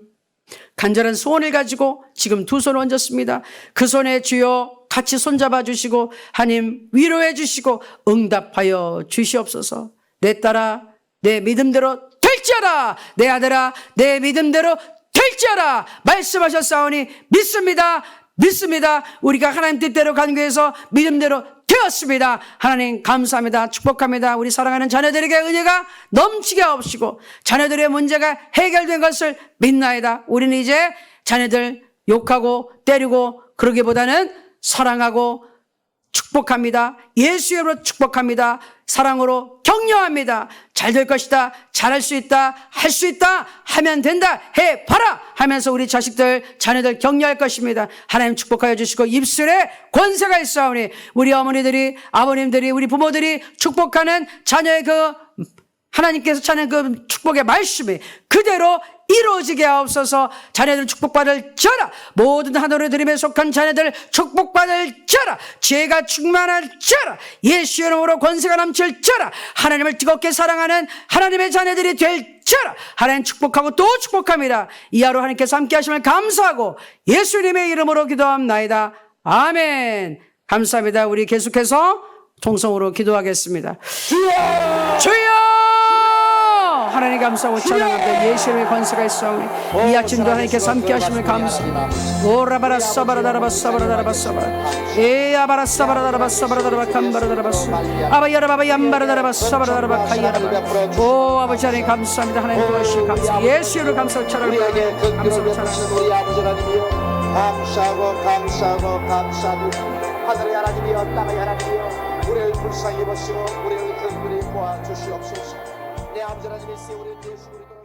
간절한 소원을 가지고 지금 두 손을 얹었습니다. 그 손에 주여 같이 손잡아 주시고 하나님 위로해 주시고 응답하여 주시옵소서. 내 딸아 내 믿음대로 될지어다. 내 아들아 내 믿음대로 될지어다. 말씀하셨사오니 믿습니다. 믿습니다. 우리가 하나님 뜻대로 간구해서 믿음대로 되었습니다. 하나님 감사합니다. 축복합니다. 우리 사랑하는 자녀들에게 은혜가 넘치게 하옵시고 자녀들의 문제가 해결된 것을 믿나이다. 우리는 이제 자녀들 욕하고 때리고 그러기보다는 사랑하고 축복합니다. 예수의 이름으로 축복합니다. 사랑으로 격려합니다. 잘 될 것이다. 잘할 수 있다. 할 수 있다. 하면 된다. 해봐라 하면서 우리 자식들 자녀들 격려할 것입니다. 하나님 축복하여 주시고 입술에 권세가 있사오니 우리 어머니들이 아버님들이 우리 부모들이 축복하는 자녀의 그 하나님께서 찾는 그 축복의 말씀이 그대로 이루어지게 하옵소서. 자녀들 축복받을 자라. 모든 하늘의 드림에 속한 자녀들 축복받을 자라. 지혜가 충만할 자라. 예수의 이름으로 권세가 넘칠 자라. 하나님을 뜨겁게 사랑하는 하나님의 자녀들이 될 자라. 하나님 축복하고 또 축복합니다. 이 하루 하나님께서 함께 하심을 감사하고 예수님의 이름으로 기도합나이다. 아멘. 감사합니다. 우리 계속해서 통성으로 기도하겠습니다. 주여 하나님 감사하고 찬양합니다. 예수님의 권세가 있사오니 이 아침도 하나님께서 함께 하심을 감사합니다. 오라바라 사바라다라바 사바라다라바 사바라 에아바라 사바라다라바 사바라다라바 캄바라다라바 아바야라바바 얌바라다라바 사바라다라바 카이야라바 오 아버지 하나님 감사합니다. 하나님 도와주시니 감사 예수를 감사하고 찬양합니다. 감사하고 찬양합니다. 감사하고 감사하고 감사합니다. 하늘의 하나님이여 땅의 하나님이여 우리를 불쌍히 보시고 우리를 긍휼히 보아 주시옵소서. 내 아버지 하나님의 세월의 예수 그리스도